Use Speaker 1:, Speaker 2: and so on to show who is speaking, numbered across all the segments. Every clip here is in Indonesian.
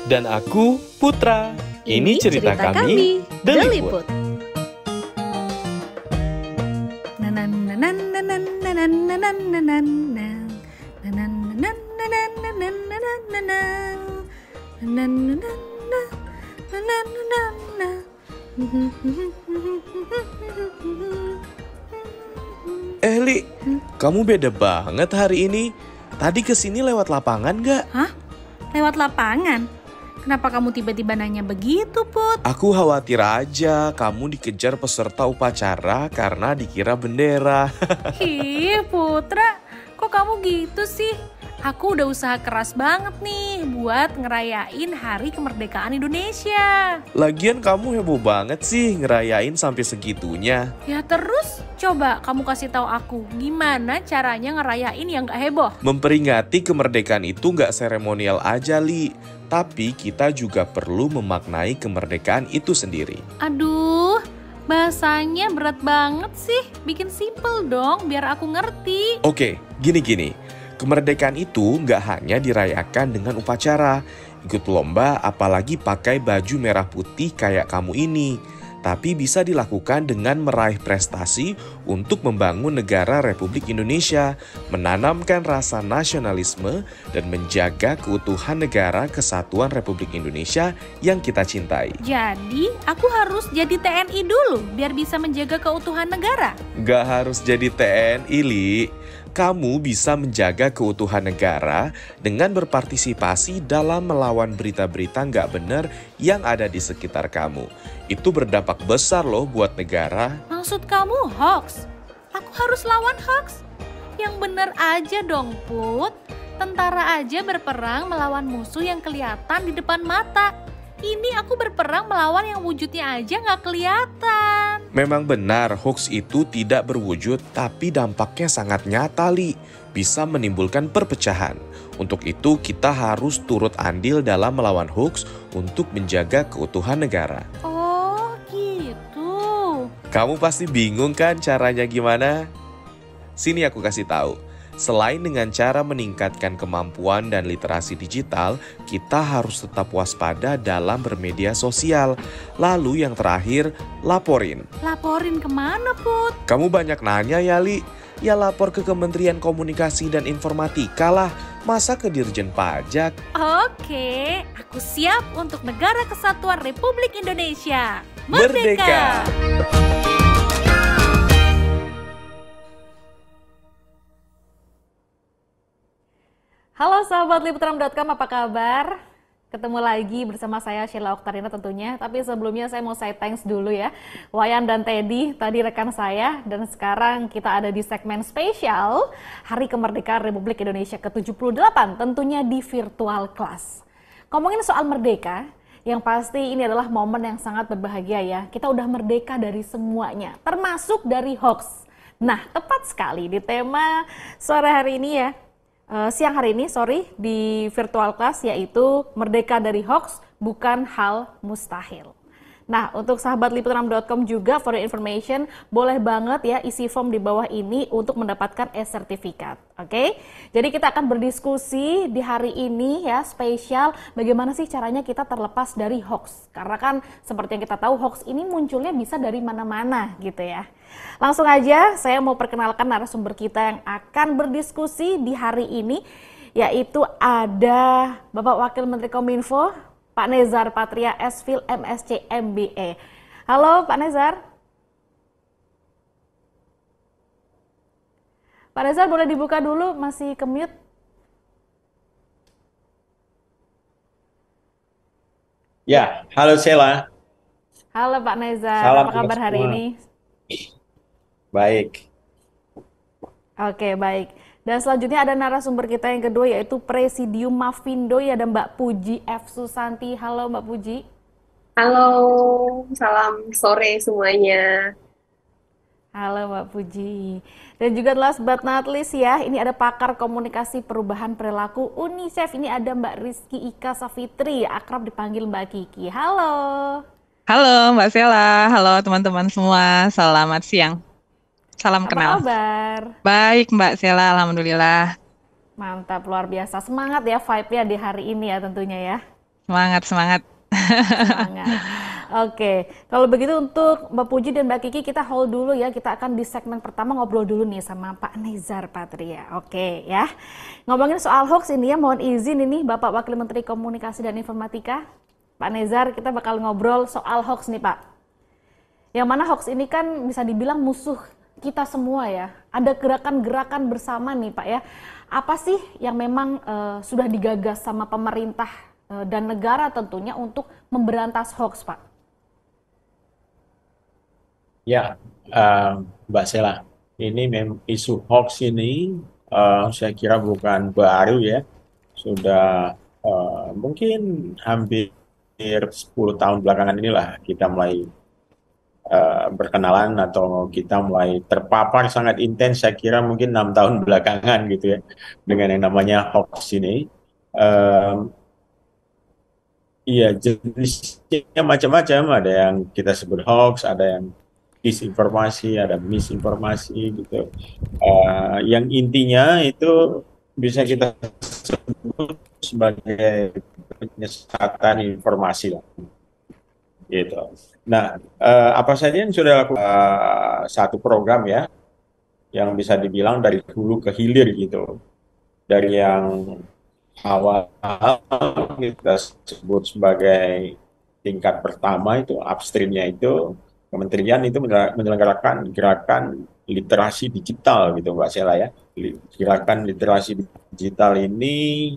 Speaker 1: Dan aku Putra. Ini cerita kami, The Liput.
Speaker 2: Li, kamu beda banget hari ini. Tadi kesini lewat lapangan gak?
Speaker 3: Hah? Lewat lapangan? Kenapa kamu tiba-tiba nanya begitu, Put?
Speaker 2: Aku khawatir aja kamu dikejar peserta upacara karena dikira bendera.
Speaker 3: Ih, Putra, kok kamu gitu sih? Aku udah usaha keras banget nih buat ngerayain Hari Kemerdekaan Indonesia.
Speaker 2: Lagian kamu heboh banget sih ngerayain sampai segitunya.
Speaker 3: Ya terus, coba kamu kasih tahu aku gimana caranya ngerayain yang gak heboh.
Speaker 2: Memperingati kemerdekaan itu gak seremonial aja, Li. Tapi kita juga perlu memaknai kemerdekaan itu sendiri.
Speaker 3: Aduh, bahasanya berat banget sih. Bikin simple dong biar aku ngerti.
Speaker 2: Oke, gini. Kemerdekaan itu nggak hanya dirayakan dengan upacara, ikut lomba, apalagi pakai baju merah putih kayak kamu ini. Tapi bisa dilakukan dengan meraih prestasi untuk membangun negara Republik Indonesia, menanamkan rasa nasionalisme, dan menjaga keutuhan negara kesatuan Republik Indonesia yang kita cintai.
Speaker 3: Jadi, aku harus jadi TNI dulu biar bisa menjaga keutuhan negara?
Speaker 2: Nggak harus jadi TNI, Li. Kamu bisa menjaga keutuhan negara dengan berpartisipasi dalam melawan berita-berita nggak benar yang ada di sekitar kamu. Itu berdampak besar loh buat negara.
Speaker 3: Maksud kamu hoax? Aku harus lawan hoax? Yang benar aja dong, Put. Tentara aja berperang melawan musuh yang kelihatan di depan mata. Ini aku berperang melawan yang wujudnya aja nggak kelihatan.
Speaker 2: Memang benar hoax itu tidak berwujud, tapi dampaknya sangat nyata, Li. Bisa menimbulkan perpecahan. Untuk itu kita harus turut andil dalam melawan hoax untuk menjaga keutuhan negara.
Speaker 3: Oh gitu.
Speaker 2: Kamu pasti bingung kan caranya gimana? Sini aku kasih tahu. Selain dengan cara meningkatkan kemampuan dan literasi digital, kita harus tetap waspada dalam bermedia sosial. Lalu yang terakhir, laporin.
Speaker 3: Laporin kemana, Put?
Speaker 2: Kamu banyak nanya ya, Li. Ya lapor ke Kementerian Komunikasi dan Informatika lah. Masa ke Dirjen Pajak?
Speaker 3: Oke, aku siap untuk Negara Kesatuan Republik Indonesia.
Speaker 2: Merdeka!
Speaker 4: Halo sahabat Liputram.com, apa kabar? Ketemu lagi bersama saya Sheila Oktarina tentunya. Tapi sebelumnya saya mau say thanks dulu ya Wayan dan Teddy, tadi rekan saya. Dan sekarang kita ada di segmen spesial Hari Kemerdekaan Republik Indonesia ke-78, tentunya di virtual class. Ngomongin soal merdeka, yang pasti ini adalah momen yang sangat berbahagia ya. Kita udah merdeka dari semuanya, termasuk dari hoax. Nah, tepat sekali di tema sore hari ini ya. Siang hari ini, di virtual class, yaitu Merdeka dari Hoax Bukan Hal Mustahil. Nah, untuk sahabat Liputram.com juga, for your information, boleh banget ya isi form di bawah ini untuk mendapatkan e-sertifikat. Oke? Jadi kita akan berdiskusi di hari ini ya, spesial bagaimana sih caranya kita terlepas dari hoax. Karena kan seperti yang kita tahu, hoax ini munculnya bisa dari mana-mana gitu ya. Langsung aja saya mau perkenalkan narasumber kita yang akan berdiskusi di hari ini, yaitu ada Bapak Wakil Menteri Kominfo, Pak Nezar Patria, S.Phil, MSc, MBA. Halo Pak Nezar. Pak Nezar boleh dibuka dulu, masih ke-mute.
Speaker 5: Ya, halo Sheila.
Speaker 4: Halo Pak Nezar,
Speaker 5: Salam
Speaker 4: apa kabar hari
Speaker 5: semua.
Speaker 4: ini?
Speaker 5: Baik.
Speaker 4: Oke, baik. Dan selanjutnya ada narasumber kita yang kedua, yaitu Presidium Mafindo, ya, ada Mbak Puji F. Susanti. Halo Mbak Puji.
Speaker 6: Halo, salam sore semuanya.
Speaker 4: Halo Mbak Puji. Dan juga last but not least ya, ini ada pakar komunikasi perubahan perilaku UNICEF. Ini ada Mbak Rizky Ika Safitri, akrab dipanggil Mbak Kiki. Halo.
Speaker 7: Halo Mbak Sheila, halo teman-teman semua, selamat siang. Salam kenal.
Speaker 4: Apa kabar?
Speaker 7: Baik Mbak Sheila, alhamdulillah.
Speaker 4: Mantap, luar biasa. Semangat ya vibe-nya di hari ini ya tentunya ya.
Speaker 7: Semangat, semangat.
Speaker 4: Semangat. Oke, kalau begitu untuk Mbak Puji dan Mbak Kiki kita hold dulu ya. Kita akan di segmen pertama ngobrol dulu nih sama Pak Nezar Patria. Oke ya. Ngomongin soal hoax ini ya, mohon izin ini Bapak Wakil Menteri Komunikasi dan Informatika. Pak Nezar, kita bakal ngobrol soal hoax nih Pak. Yang mana hoax ini kan bisa dibilang musuh kita semua ya. Ada gerakan-gerakan bersama nih Pak ya. Apa sih yang memang sudah digagas sama pemerintah dan negara tentunya untuk memberantas hoax Pak?
Speaker 5: Ya, Mbak Sela, ini isu hoax ini saya kira bukan baru ya, sudah mungkin hampir 10 tahun belakangan inilah kita mulai berkenalan atau kita mulai terpapar sangat intens, saya kira mungkin 6 tahun belakangan gitu ya, dengan yang namanya hoax ini. Iya, jenisnya macam-macam, ada yang kita sebut hoax, ada yang disinformasi, ada misinformasi gitu. Yang intinya itu bisa kita sebut sebagai penyesatan informasi lah, gitu. Nah, apa saja yang sudah lakukan satu program ya, yang bisa dibilang dari hulu ke hilir gitu, dari yang awal kita sebut sebagai tingkat pertama itu upstreamnya itu kementerian itu menyelenggarakan gerakan literasi digital gitu Mbak Sela ya. Gerakan literasi digital ini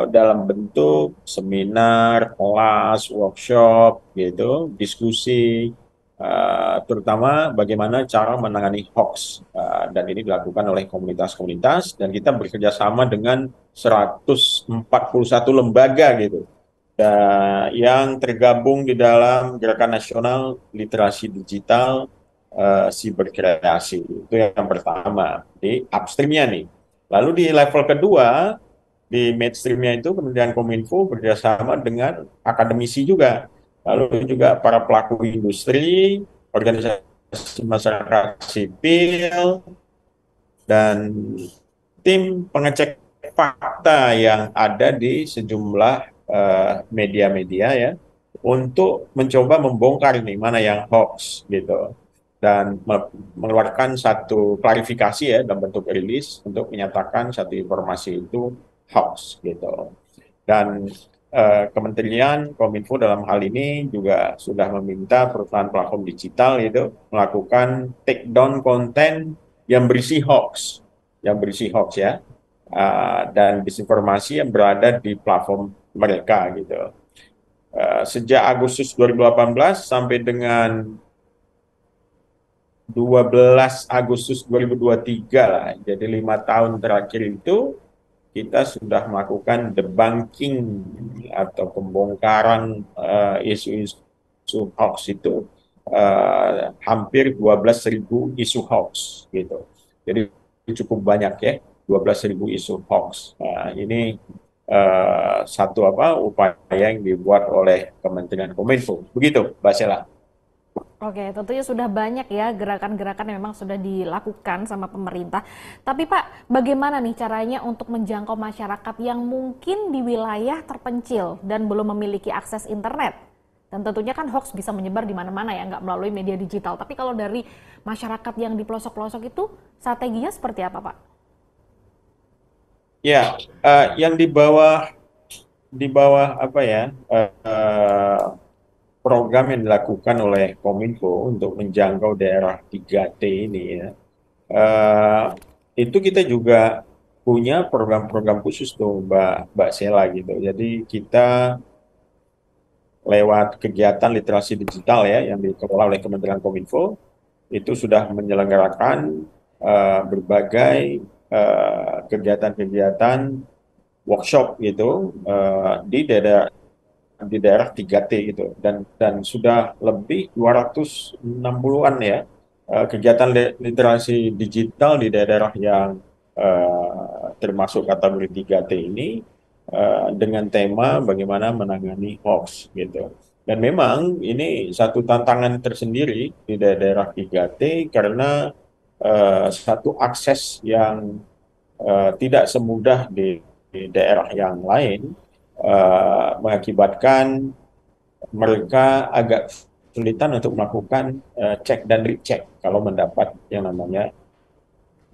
Speaker 5: dalam bentuk seminar, kelas, workshop gitu, diskusi, terutama bagaimana cara menangani hoax, dan ini dilakukan oleh komunitas-komunitas dan kita bekerja sama dengan 141 lembaga gitu yang tergabung di dalam Gerakan Nasional Literasi Digital Siberkreasi. Itu yang pertama di upstreamnya nih. Lalu di level kedua di mainstreamnya itu Kementerian Kominfo bekerjasama dengan akademisi juga, lalu juga para pelaku industri, organisasi masyarakat sipil, dan tim pengecek fakta yang ada di sejumlah media-media ya, untuk mencoba membongkar ini mana yang hoax gitu, dan mengeluarkan satu klarifikasi ya dalam bentuk rilis untuk menyatakan satu informasi itu hoax gitu. Dan Kementerian Kominfo dalam hal ini juga sudah meminta perusahaan platform digital itu melakukan take down konten yang berisi hoax, ya, dan disinformasi yang berada di platform mereka gitu. Sejak Agustus 2018 sampai dengan 12 Agustus 2023 lah, jadi 5 tahun terakhir itu kita sudah melakukan debunking atau pembongkaran isu-isu hoax itu, hampir 12.000 isu hoax gitu. Jadi cukup banyak ya, 12.000 isu hoax. Nah, ini satu upaya yang dibuat oleh Kementerian Kominfo. Begitu, Mbak Sela.
Speaker 4: Oke, tentunya sudah banyak ya gerakan-gerakan yang memang sudah dilakukan sama pemerintah. Tapi Pak, bagaimana nih caranya untuk menjangkau masyarakat yang mungkin di wilayah terpencil dan belum memiliki akses internet? Dan tentunya kan hoax bisa menyebar di mana-mana ya, nggak melalui media digital. Tapi kalau dari masyarakat yang di pelosok-pelosok itu, strateginya seperti apa Pak?
Speaker 5: Ya, yang di bawah apa ya, program yang dilakukan oleh Kominfo untuk menjangkau daerah 3T ini ya, itu kita juga punya program-program khusus tuh Mbak Sela gitu. Jadi kita lewat kegiatan literasi digital ya yang dikelola oleh Kementerian Kominfo itu sudah menyelenggarakan berbagai kegiatan-kegiatan workshop gitu di daerah 3T gitu, dan sudah lebih 260-an ya kegiatan literasi digital di daerah yang termasuk kategori 3T ini, dengan tema bagaimana menangani hoax gitu. Dan memang ini satu tantangan tersendiri di daerah 3T karena satu akses yang tidak semudah di daerah yang lain. mengakibatkan mereka agak kesulitan untuk melakukan cek dan recheck kalau mendapat yang namanya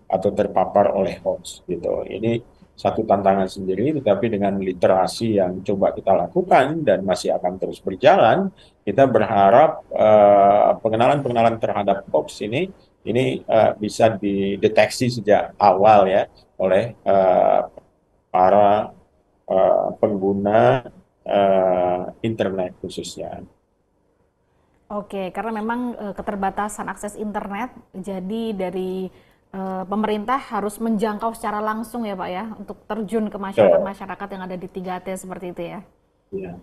Speaker 5: atau terpapar oleh hoax gitu. Ini satu tantangan sendiri, tetapi dengan literasi yang coba kita lakukan dan masih akan terus berjalan, kita berharap pengenalan-pengenalan terhadap hoax ini bisa dideteksi sejak awal ya oleh para pengguna internet khususnya.
Speaker 4: Oke, karena memang keterbatasan akses internet, jadi dari pemerintah harus menjangkau secara langsung ya Pak ya, untuk terjun ke masyarakat-masyarakat yang ada di 3T seperti itu ya.
Speaker 5: Ya.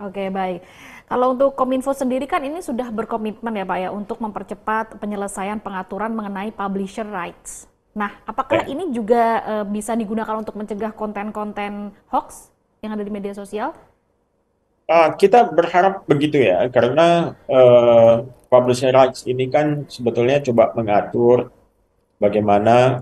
Speaker 4: Oke, baik. Kalau untuk Kominfo sendiri kan ini sudah berkomitmen ya Pak ya untuk mempercepat penyelesaian pengaturan mengenai publisher rights. Nah, apakah ini juga bisa digunakan untuk mencegah konten-konten hoax yang ada di media sosial?
Speaker 5: Kita berharap begitu ya, karena publisher rights ini kan sebetulnya coba mengatur bagaimana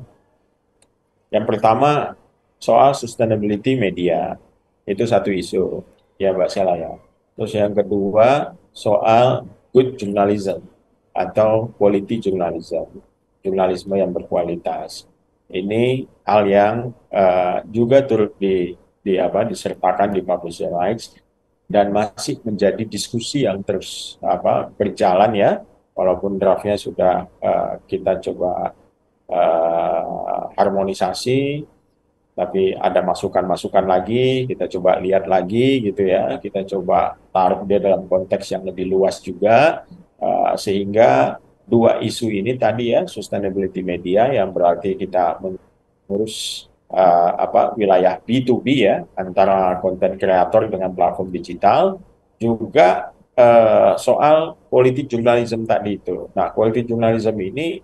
Speaker 5: yang pertama soal sustainability media, itu satu isu ya Mbak Sela ya. Terus yang kedua soal good journalism atau quality journalism, jurnalisme yang berkualitas. Ini hal yang juga turut disertakan di publisher rights dan masih menjadi diskusi yang terus berjalan ya, walaupun draftnya sudah kita coba harmonisasi, tapi ada masukan-masukan lagi, kita coba lihat lagi gitu ya, kita coba taruh dia dalam konteks yang lebih luas juga, sehingga dua isu ini tadi ya, sustainability media yang berarti kita mengurus wilayah B2B ya, antara konten kreator dengan platform digital, juga soal quality journalism tadi itu. Nah, quality journalism ini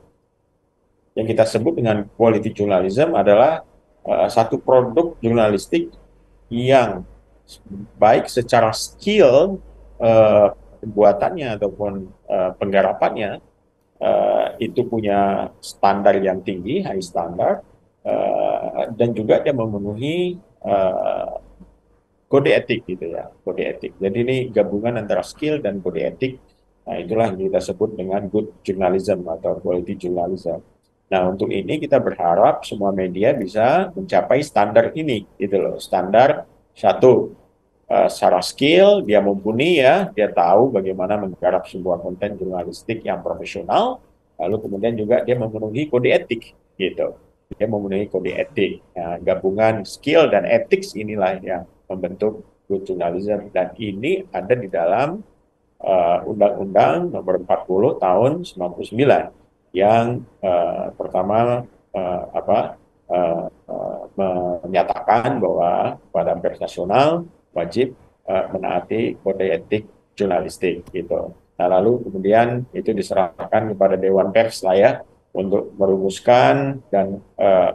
Speaker 5: yang kita sebut dengan quality journalism adalah satu produk jurnalistik yang baik secara skill pembuatannya ataupun penggarapannya itu punya standar yang tinggi, high standard, dan juga dia memenuhi kode etik gitu ya, kode etik. Jadi ini gabungan antara skill dan kode etik. Nah, itulah yang kita sebut dengan good journalism atau quality journalism. Nah, untuk ini kita berharap semua media bisa mencapai standar ini, gitu loh. Standar satu, secara skill dia mumpuni ya, dia tahu bagaimana menggarap sebuah konten jurnalistik yang profesional, lalu kemudian juga dia memenuhi kode etik, gitu. Dia memenuhi kode etik. Nah, gabungan skill dan etik inilah yang membentuk good journalism, dan ini ada di dalam Undang-Undang Nomor 40 Tahun 99 yang pertama menyatakan bahwa badan pers nasional wajib menaati kode etik jurnalistik gitu. Nah, lalu kemudian itu diserahkan kepada Dewan Pers lah ya untuk merumuskan dan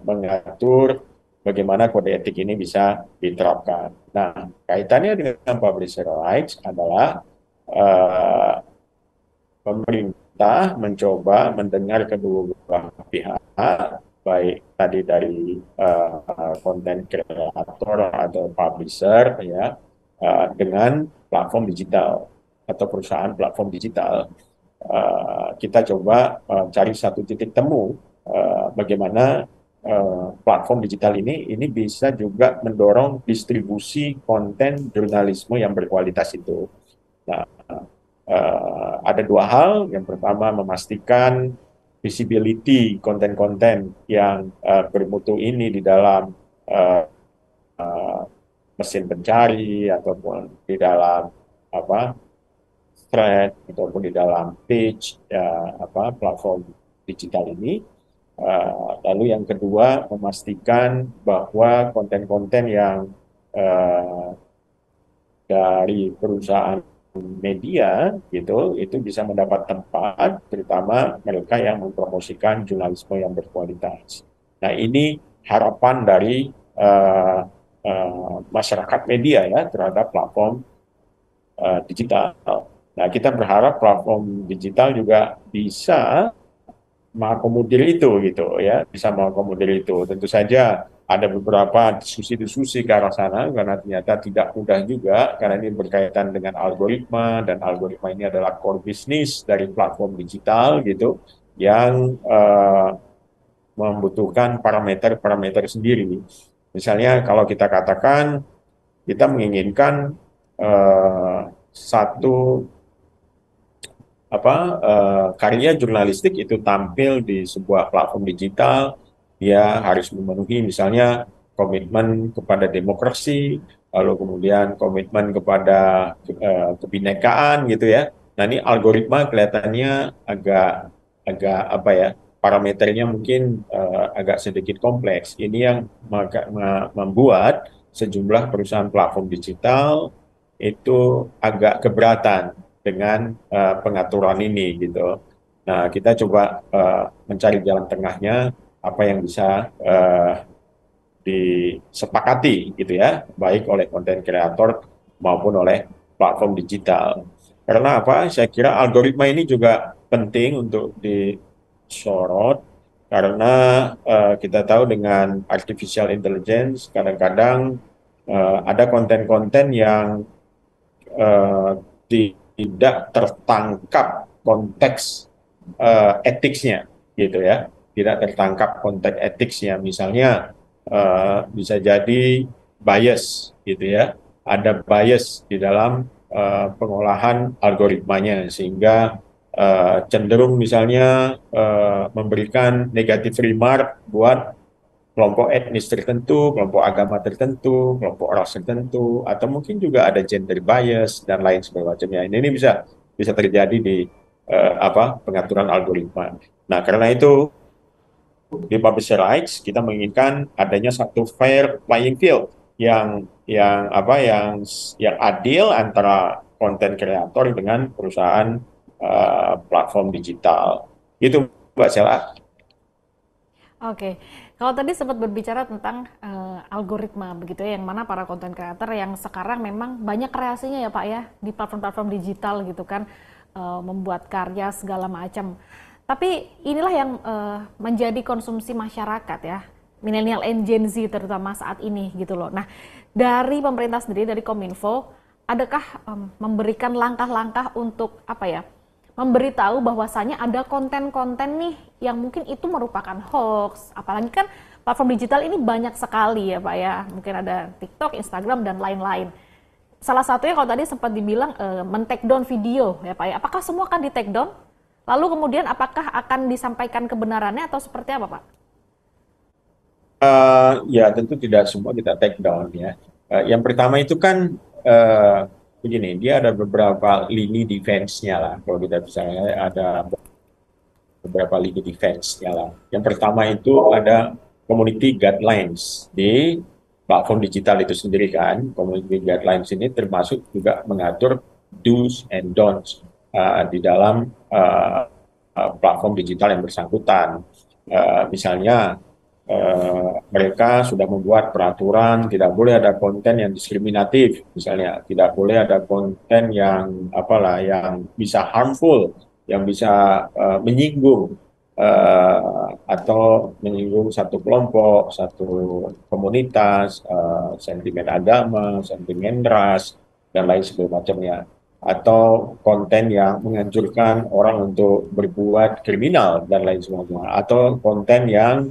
Speaker 5: mengatur bagaimana kode etik ini bisa diterapkan. Nah, kaitannya dengan publisher rights adalah pemerintah mencoba mendengar kedua pihak, baik tadi dari konten kreator atau publisher ya, dengan platform digital atau perusahaan platform digital. Kita coba cari satu titik temu bagaimana platform digital ini bisa juga mendorong distribusi konten jurnalisme yang berkualitas itu. Nah, ada dua hal. Yang pertama, memastikan visibility konten-konten yang bermutu ini di dalam mesin pencari ataupun di dalam thread ataupun di dalam page platform digital ini. Lalu yang kedua, memastikan bahwa konten-konten yang dari perusahaan media gitu itu bisa mendapat tempat, terutama mereka yang mempromosikan jurnalisme yang berkualitas. Nah, ini harapan dari masyarakat media ya terhadap platform digital. Nah, kita berharap platform digital juga bisa mengakomodir itu gitu ya, bisa mengakomodir itu. Tentu saja ada beberapa diskusi-diskusi ke arah sana karena ternyata tidak mudah juga karena ini berkaitan dengan algoritma dan algoritma ini adalah core bisnis dari platform digital gitu yang membutuhkan parameter-parameter sendiri. Misalnya kalau kita katakan kita menginginkan satu karya jurnalistik itu tampil di sebuah platform digital, dia harus memenuhi misalnya komitmen kepada demokrasi, lalu kemudian komitmen kepada kebinekaan gitu ya. Nah ini algoritma kelihatannya agak agak apa ya, parameternya mungkin agak sedikit kompleks. Ini yang membuat sejumlah perusahaan platform digital itu agak keberatan dengan pengaturan ini gitu. Nah, kita coba mencari jalan tengahnya apa yang bisa disepakati gitu ya, baik oleh konten kreator maupun oleh platform digital. Karena apa? Saya kira algoritma ini juga penting untuk disorot karena kita tahu dengan artificial intelligence kadang-kadang ada konten-konten yang eh, tidak tertangkap konteks etiknya gitu ya, tidak tertangkap konteks etiknya. Misalnya bisa jadi bias gitu ya, ada bias di dalam pengolahan algoritmanya sehingga cenderung misalnya memberikan negatif remark buat kelompok etnis tertentu, kelompok agama tertentu, kelompok ras tertentu, atau mungkin juga ada gender bias dan lain sebagainya. Ini bisa bisa terjadi di pengaturan algoritma. Nah, karena itu di publisher rights kita menginginkan adanya satu fair playing field yang adil antara konten kreator dengan perusahaan platform digital. Itu Mbak Sela.
Speaker 4: Oke, kalau tadi sempat berbicara tentang algoritma begitu ya, yang mana para konten creator yang sekarang memang banyak kreasinya ya Pak ya di platform-platform digital gitu kan, membuat karya segala macam. Tapi inilah yang menjadi konsumsi masyarakat ya, milenial and Gen Z terutama saat ini gitu loh. Nah, dari pemerintah sendiri, dari Kominfo, adakah memberikan langkah-langkah untuk apa ya, memberitahu bahwasanya ada konten-konten nih yang mungkin itu merupakan hoax, apalagi kan platform digital ini banyak sekali ya Pak ya, mungkin ada TikTok, Instagram dan lain-lain. Salah satunya kalau tadi sempat dibilang men-take down video ya Pak ya, apakah semua akan di-take down? Lalu kemudian apakah akan disampaikan kebenarannya atau seperti apa Pak?
Speaker 5: Ya tentu tidak semua kita take down ya. Yang pertama itu kan begini, dia ada beberapa lini defense-nya lah. Kalau kita bisa ada beberapa lini defense-nya lah. Yang pertama itu ada community guidelines di platform digital itu sendiri kan. Community guidelines ini termasuk juga mengatur do's and don'ts di dalam platform digital yang bersangkutan. Misalnya mereka sudah membuat peraturan tidak boleh ada konten yang diskriminatif, misalnya tidak boleh ada konten yang yang bisa harmful, yang bisa menyinggung atau menyinggung satu kelompok, satu komunitas, sentimen agama, sentimen ras dan lain sebagainya, atau konten yang menganjurkan orang untuk berbuat kriminal dan lain sebagainya, atau konten yang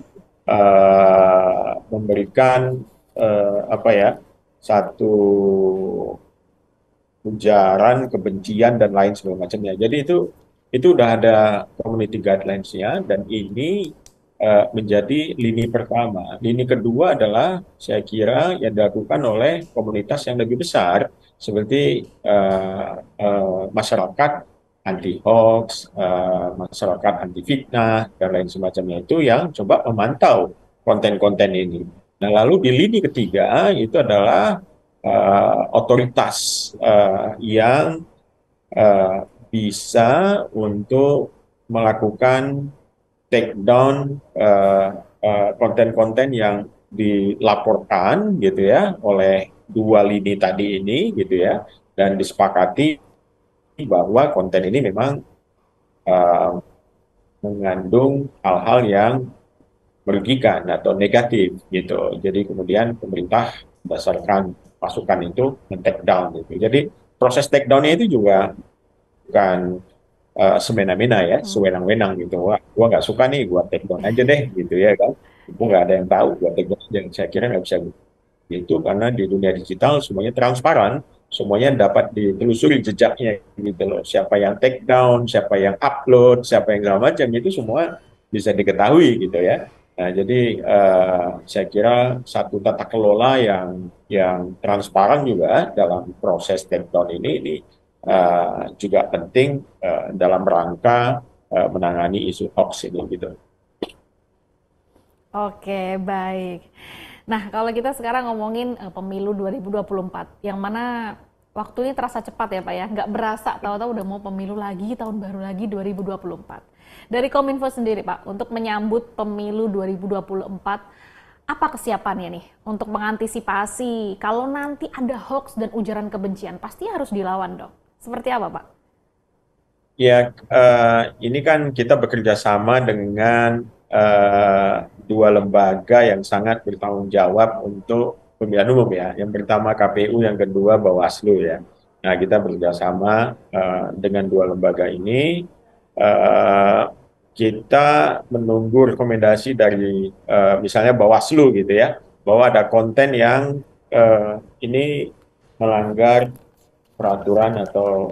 Speaker 5: memberikan satu ujaran kebencian dan lain sebagainya. Jadi itu udah ada community guidelines-nya dan ini menjadi lini pertama. Lini kedua adalah saya kira yang dilakukan oleh komunitas yang lebih besar seperti masyarakat anti hoax, masyarakat anti fitnah dan lain semacamnya, itu yang coba memantau konten-konten ini. Nah, lalu di lini ketiga itu adalah otoritas yang bisa untuk melakukan take down konten-konten yang dilaporkan gitu ya oleh dua lini tadi ini gitu ya, dan disepakati bahwa konten ini memang mengandung hal-hal yang merugikan atau negatif gitu. Jadi kemudian pemerintah berdasarkan masukan itu men-take down gitu. Jadi proses take down-nya itu juga bukan semena-mena ya, sewenang-wenang gitu. Wah, gua nggak suka nih, gua take down aja deh gitu ya kan. Itu nggak ada yang tahu, gua take down aja. Saya kira nggak bisa gitu karena di dunia digital semuanya transparan, semuanya dapat ditelusuri jejaknya gitu loh. Siapa yang take down, siapa yang upload, siapa yang segala macam itu semua bisa diketahui gitu ya. Nah, jadi saya kira satu tata kelola yang transparan juga dalam proses take down ini juga penting dalam rangka menangani isu hoax ini gitu.
Speaker 4: Oke, baik. Nah, kalau kita sekarang ngomongin pemilu 2024, yang mana waktu ini terasa cepat ya Pak ya, nggak berasa, tahu-tahu udah mau pemilu lagi, tahun baru lagi 2024. Dari Kominfo sendiri Pak, untuk menyambut pemilu 2024, apa kesiapannya nih untuk mengantisipasi kalau nanti ada hoax dan ujaran kebencian, pasti harus dilawan dong. Seperti apa Pak?
Speaker 5: Ya, ini kan kita bekerja sama dengan dua lembaga yang sangat bertanggung jawab untuk pemilihan umum ya. Yang pertama KPU, yang kedua Bawaslu ya. Nah, kita bekerja sama dengan dua lembaga ini. eh, kita menunggu rekomendasi dari misalnya Bawaslu gitu ya, bahwa ada konten yang ini melanggar peraturan atau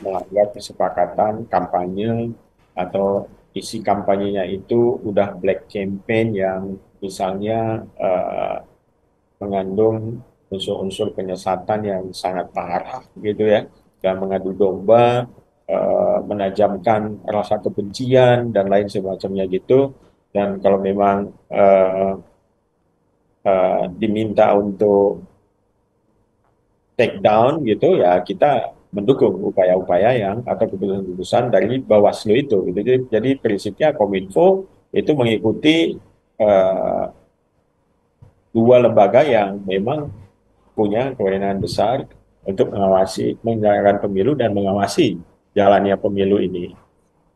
Speaker 5: melanggar kesepakatan kampanye atau isi kampanyenya itu udah black campaign yang misalnya mengandung unsur-unsur penyesatan yang sangat parah gitu ya, dan mengadu domba, menajamkan rasa kebencian dan lain semacamnya gitu. Dan kalau memang diminta untuk take down gitu ya, kita mendukung upaya-upaya yang atau keputusan-keputusan dari Bawaslu itu gitu. Jadi prinsipnya Kominfo itu mengikuti eh, dua lembaga yang memang punya kewenangan besar untuk mengawasi menyelenggarakan pemilu dan mengawasi jalannya pemilu ini.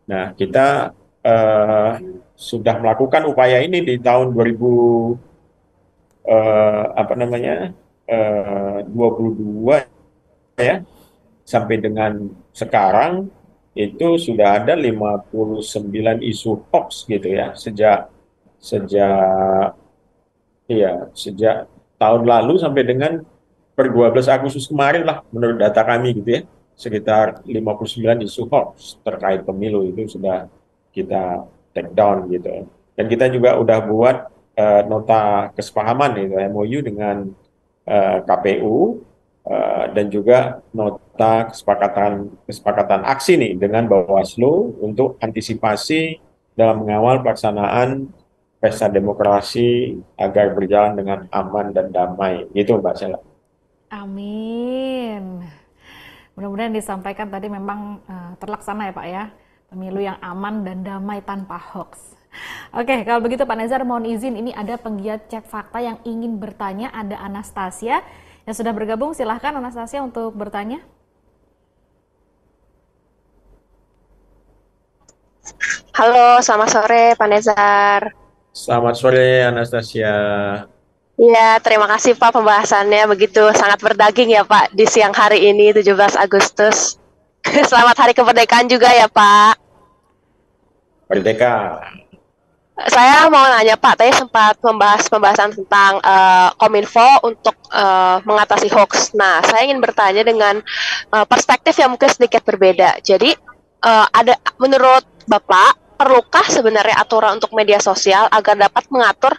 Speaker 5: Nah, kita sudah melakukan upaya ini di tahun 22 ya, sampai dengan sekarang itu sudah ada 59 isu hoax gitu ya, sejak sejak sejak tahun lalu sampai dengan per 12 Agustus kemarin lah menurut data kami gitu ya, sekitar 59 isu hoax terkait pemilu itu sudah kita take down gitu. Dan kita juga udah buat nota kesepahaman itu MOU dengan KPU dan juga nota kesepakatan aksi nih dengan Bawaslu untuk antisipasi dalam mengawal pelaksanaan pesta demokrasi agar berjalan dengan aman dan damai. Gitu Mbak Sela.
Speaker 4: Amin. Mudah-mudahan disampaikan tadi memang terlaksana ya Pak ya. Pemilu yang aman dan damai tanpa hoax. Oke, kalau begitu Pak Nezar mohon izin, ini ada penggiat cek fakta yang ingin bertanya, ada Anastasia yang sudah bergabung. Silahkan Anastasia untuk bertanya.
Speaker 6: Halo, selamat sore Pak Nezar.
Speaker 5: Selamat sore Anastasia.
Speaker 6: Ya, terima kasih Pak pembahasannya begitu sangat berdaging ya Pak di siang hari ini 17 Agustus. Selamat Hari Kemerdekaan juga ya Pak.
Speaker 5: Merdeka.
Speaker 6: Saya mau nanya Pak, tadi sempat membahas pembahasan tentang Kominfo untuk mengatasi hoax. Nah, saya ingin bertanya dengan perspektif yang mungkin sedikit berbeda. Jadi, ada menurut Bapak, perlukah sebenarnya aturan untuk media sosial agar dapat mengatur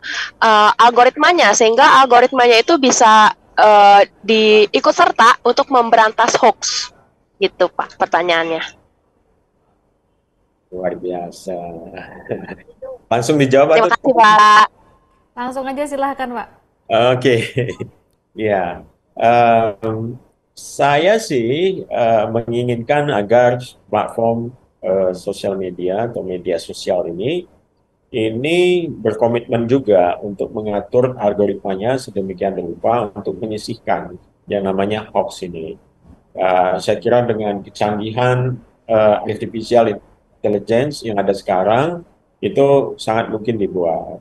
Speaker 6: algoritmanya, sehingga algoritmanya itu bisa diikut serta untuk memberantas hoax? Gitu Pak, pertanyaannya.
Speaker 5: Luar biasa. Langsung dijawab
Speaker 6: Terima
Speaker 5: atau?
Speaker 6: kasih Pak.
Speaker 4: Langsung aja silahkan Pak.
Speaker 5: Oke. Ya. Saya sih menginginkan agar platform sosial media atau media sosial ini berkomitmen juga untuk mengatur algoritmanya sedemikian rupa untuk menyisihkan yang namanya hoax ini. Saya kira dengan kecanggihan artificial intelligence yang ada sekarang itu sangat mungkin dibuat.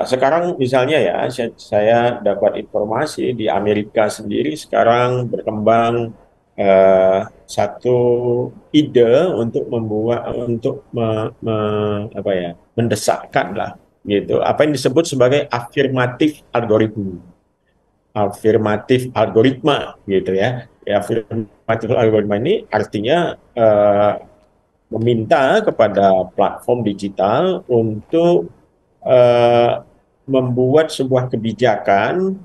Speaker 5: Sekarang misalnya ya, saya dapat informasi di Amerika sendiri sekarang berkembang satu ide untuk apa ya, mendesakkan lah gitu, apa yang disebut sebagai afirmatif algoritma gitu ya. Ya, afirmatif algoritma ini artinya meminta kepada platform digital untuk eh, membuat sebuah kebijakan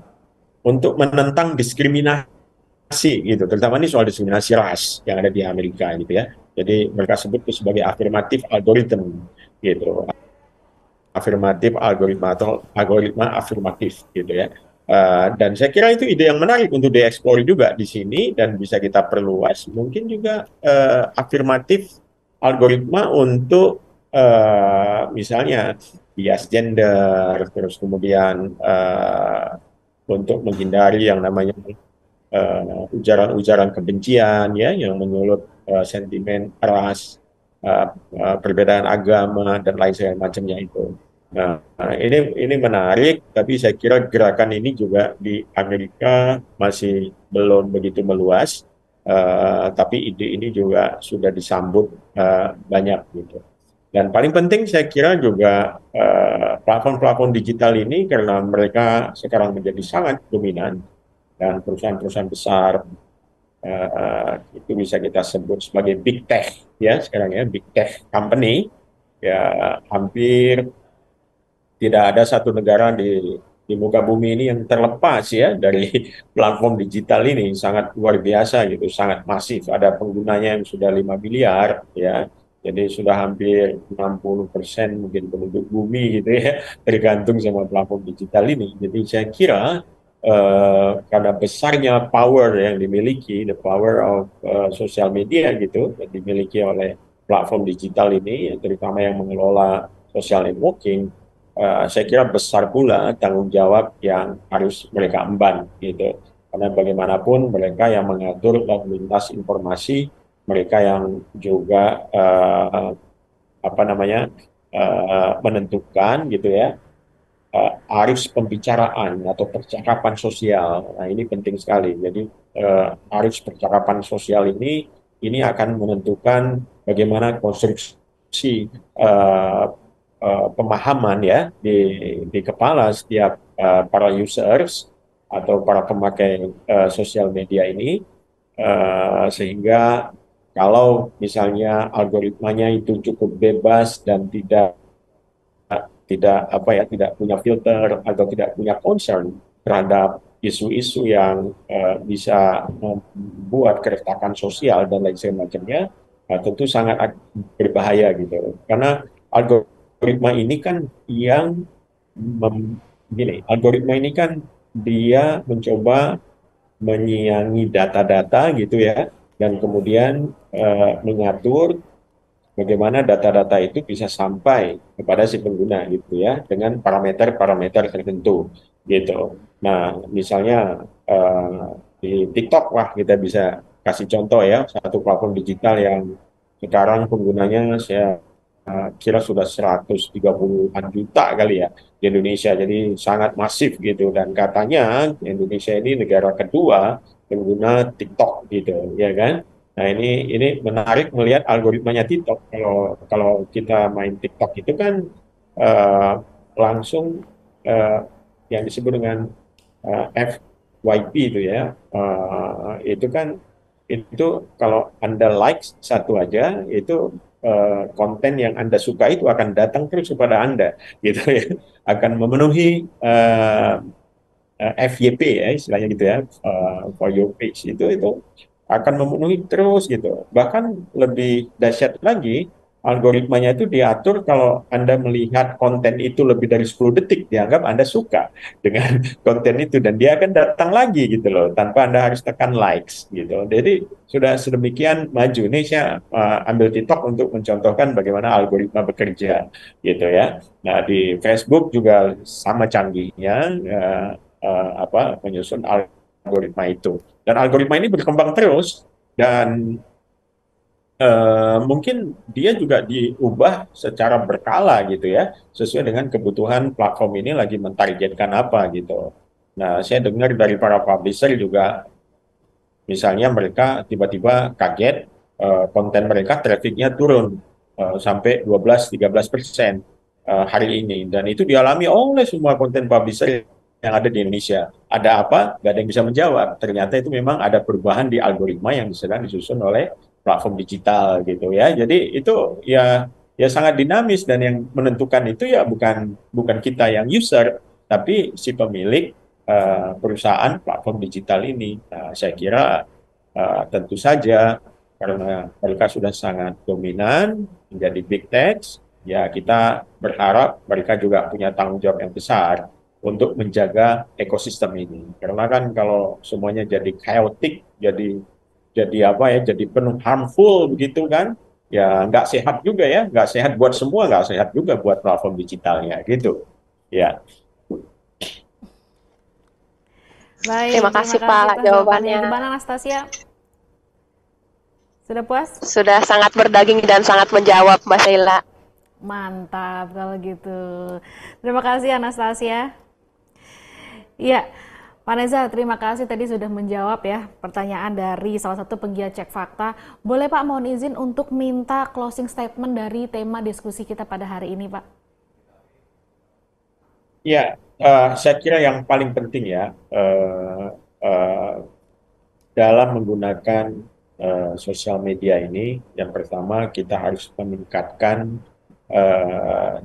Speaker 5: untuk menentang diskriminasi gitu, terutama ini soal diskriminasi ras yang ada di Amerika gitu ya. Jadi mereka sebut itu sebagai afirmatif algorithm gitu, afirmatif algoritma atau algoritma afirmatif gitu ya. Dan saya kira itu ide yang menarik untuk dieksplor juga di sini dan bisa kita perluas. Mungkin juga afirmatif algoritma untuk misalnya bias gender, terus kemudian untuk menghindari yang namanya ujaran-ujaran kebencian ya yang menyulut sentimen ras, perbedaan agama dan lain sebagainya itu. Nah, ini menarik, tapi saya kira gerakan ini juga di Amerika masih belum begitu meluas, tapi ide ini juga sudah disambut banyak gitu. Dan paling penting saya kira juga platform-platform digital ini karena mereka sekarang menjadi sangat dominan dan perusahaan-perusahaan besar itu bisa kita sebut sebagai big tech ya sekarang ya, big tech company ya, hampir tidak ada satu negara di muka bumi ini yang terlepas ya dari platform digital ini, sangat luar biasa gitu, sangat masif. Ada penggunanya yang sudah 5 miliar ya. Jadi sudah hampir 60% mungkin penduduk bumi gitu ya tergantung sama platform digital ini. Jadi saya kira karena besarnya power yang dimiliki, the power of social media gitu, yang dimiliki oleh platform digital ini, terutama yang mengelola social networking, saya kira besar pula tanggung jawab yang harus mereka emban gitu. Karena bagaimanapun mereka yang mengatur lalu lintas informasi, mereka yang juga apa namanya menentukan gitu ya arus pembicaraan atau percakapan sosial. Nah, ini penting sekali. Jadi arus percakapan sosial ini akan menentukan bagaimana konstruksi pemahaman ya di kepala setiap para users atau para pemakai sosial media ini, sehingga kalau misalnya algoritmanya itu cukup bebas dan tidak apa ya, tidak punya filter atau tidak punya concern terhadap isu-isu yang bisa membuat keretakan sosial dan lain sebagainya, tentu sangat berbahaya gitu. Karena algoritma ini kan yang algoritma ini kan dia mencoba menyiangi data-data gitu ya, dan kemudian mengatur bagaimana data-data itu bisa sampai kepada si pengguna gitu ya dengan parameter-parameter tertentu gitu. Nah, misalnya di TikTok, wah kita bisa kasih contoh ya, satu platform digital yang sekarang penggunanya saya kira sudah 130-an juta kali ya di Indonesia, jadi sangat masif gitu, dan katanya Indonesia ini negara kedua pengguna TikTok gitu ya kan. Nah, ini menarik melihat algoritmanya TikTok. Kalau kita main TikTok itu kan eh, langsung yang disebut dengan FYP itu ya. Itu kan itu kalau Anda like satu aja itu konten yang Anda suka itu akan datang terus kepada Anda gitu ya. Akan memenuhi FYP ya istilahnya gitu ya, for your page itu akan memenuhi terus gitu. Bahkan lebih dahsyat lagi, algoritmanya itu diatur kalau Anda melihat konten itu lebih dari 10 detik, dianggap Anda suka dengan konten itu dan dia akan datang lagi gitu loh, tanpa Anda harus tekan likes gitu. Jadi sudah sedemikian maju. Ini saya ambil TikTok untuk mencontohkan bagaimana algoritma bekerja gitu ya. Nah, di Facebook juga sama canggihnya menyusun algoritma itu. Dan algoritma ini berkembang terus dan mungkin dia juga diubah secara berkala gitu ya, sesuai dengan kebutuhan platform ini lagi mentargetkan apa gitu. Nah, saya dengar dari para publisher juga, misalnya mereka tiba-tiba kaget konten mereka trafficnya turun sampai 12-13% hari ini, dan itu dialami oleh semua konten publisher yang ada di Indonesia. Ada apa? Gak ada yang bisa menjawab. Ternyata itu memang ada perubahan di algoritma yang sedang disusun oleh platform digital gitu ya. Jadi itu ya sangat dinamis, dan yang menentukan itu ya bukan kita yang user, tapi si pemilik perusahaan platform digital ini. Nah, saya kira tentu saja karena mereka sudah sangat dominan menjadi big tech, ya kita berharap mereka juga punya tanggung jawab yang besar untuk menjaga ekosistem ini. Karena kan kalau semuanya jadi chaotic, jadi apa ya, jadi penuh harmful begitu kan, ya nggak sehat juga ya, nggak sehat buat semua, nggak sehat juga buat platform digitalnya gitu. Ya.
Speaker 4: Baik,
Speaker 6: Terima kasih Pak
Speaker 4: atas
Speaker 6: jawabannya.
Speaker 4: Gimana Anastasia? Sudah puas?
Speaker 6: Sudah sangat berdaging dan sangat menjawab Mbak Sheila.
Speaker 4: Mantap kalau gitu. Terima kasih Anastasia. Iya, Pak Neza, terima kasih tadi sudah menjawab ya pertanyaan dari salah satu penggiat cek fakta. Boleh Pak mohon izin untuk minta closing statement dari tema diskusi kita pada hari ini, Pak?
Speaker 5: Ya, saya kira yang paling penting ya dalam menggunakan sosial media ini, yang pertama kita harus meningkatkan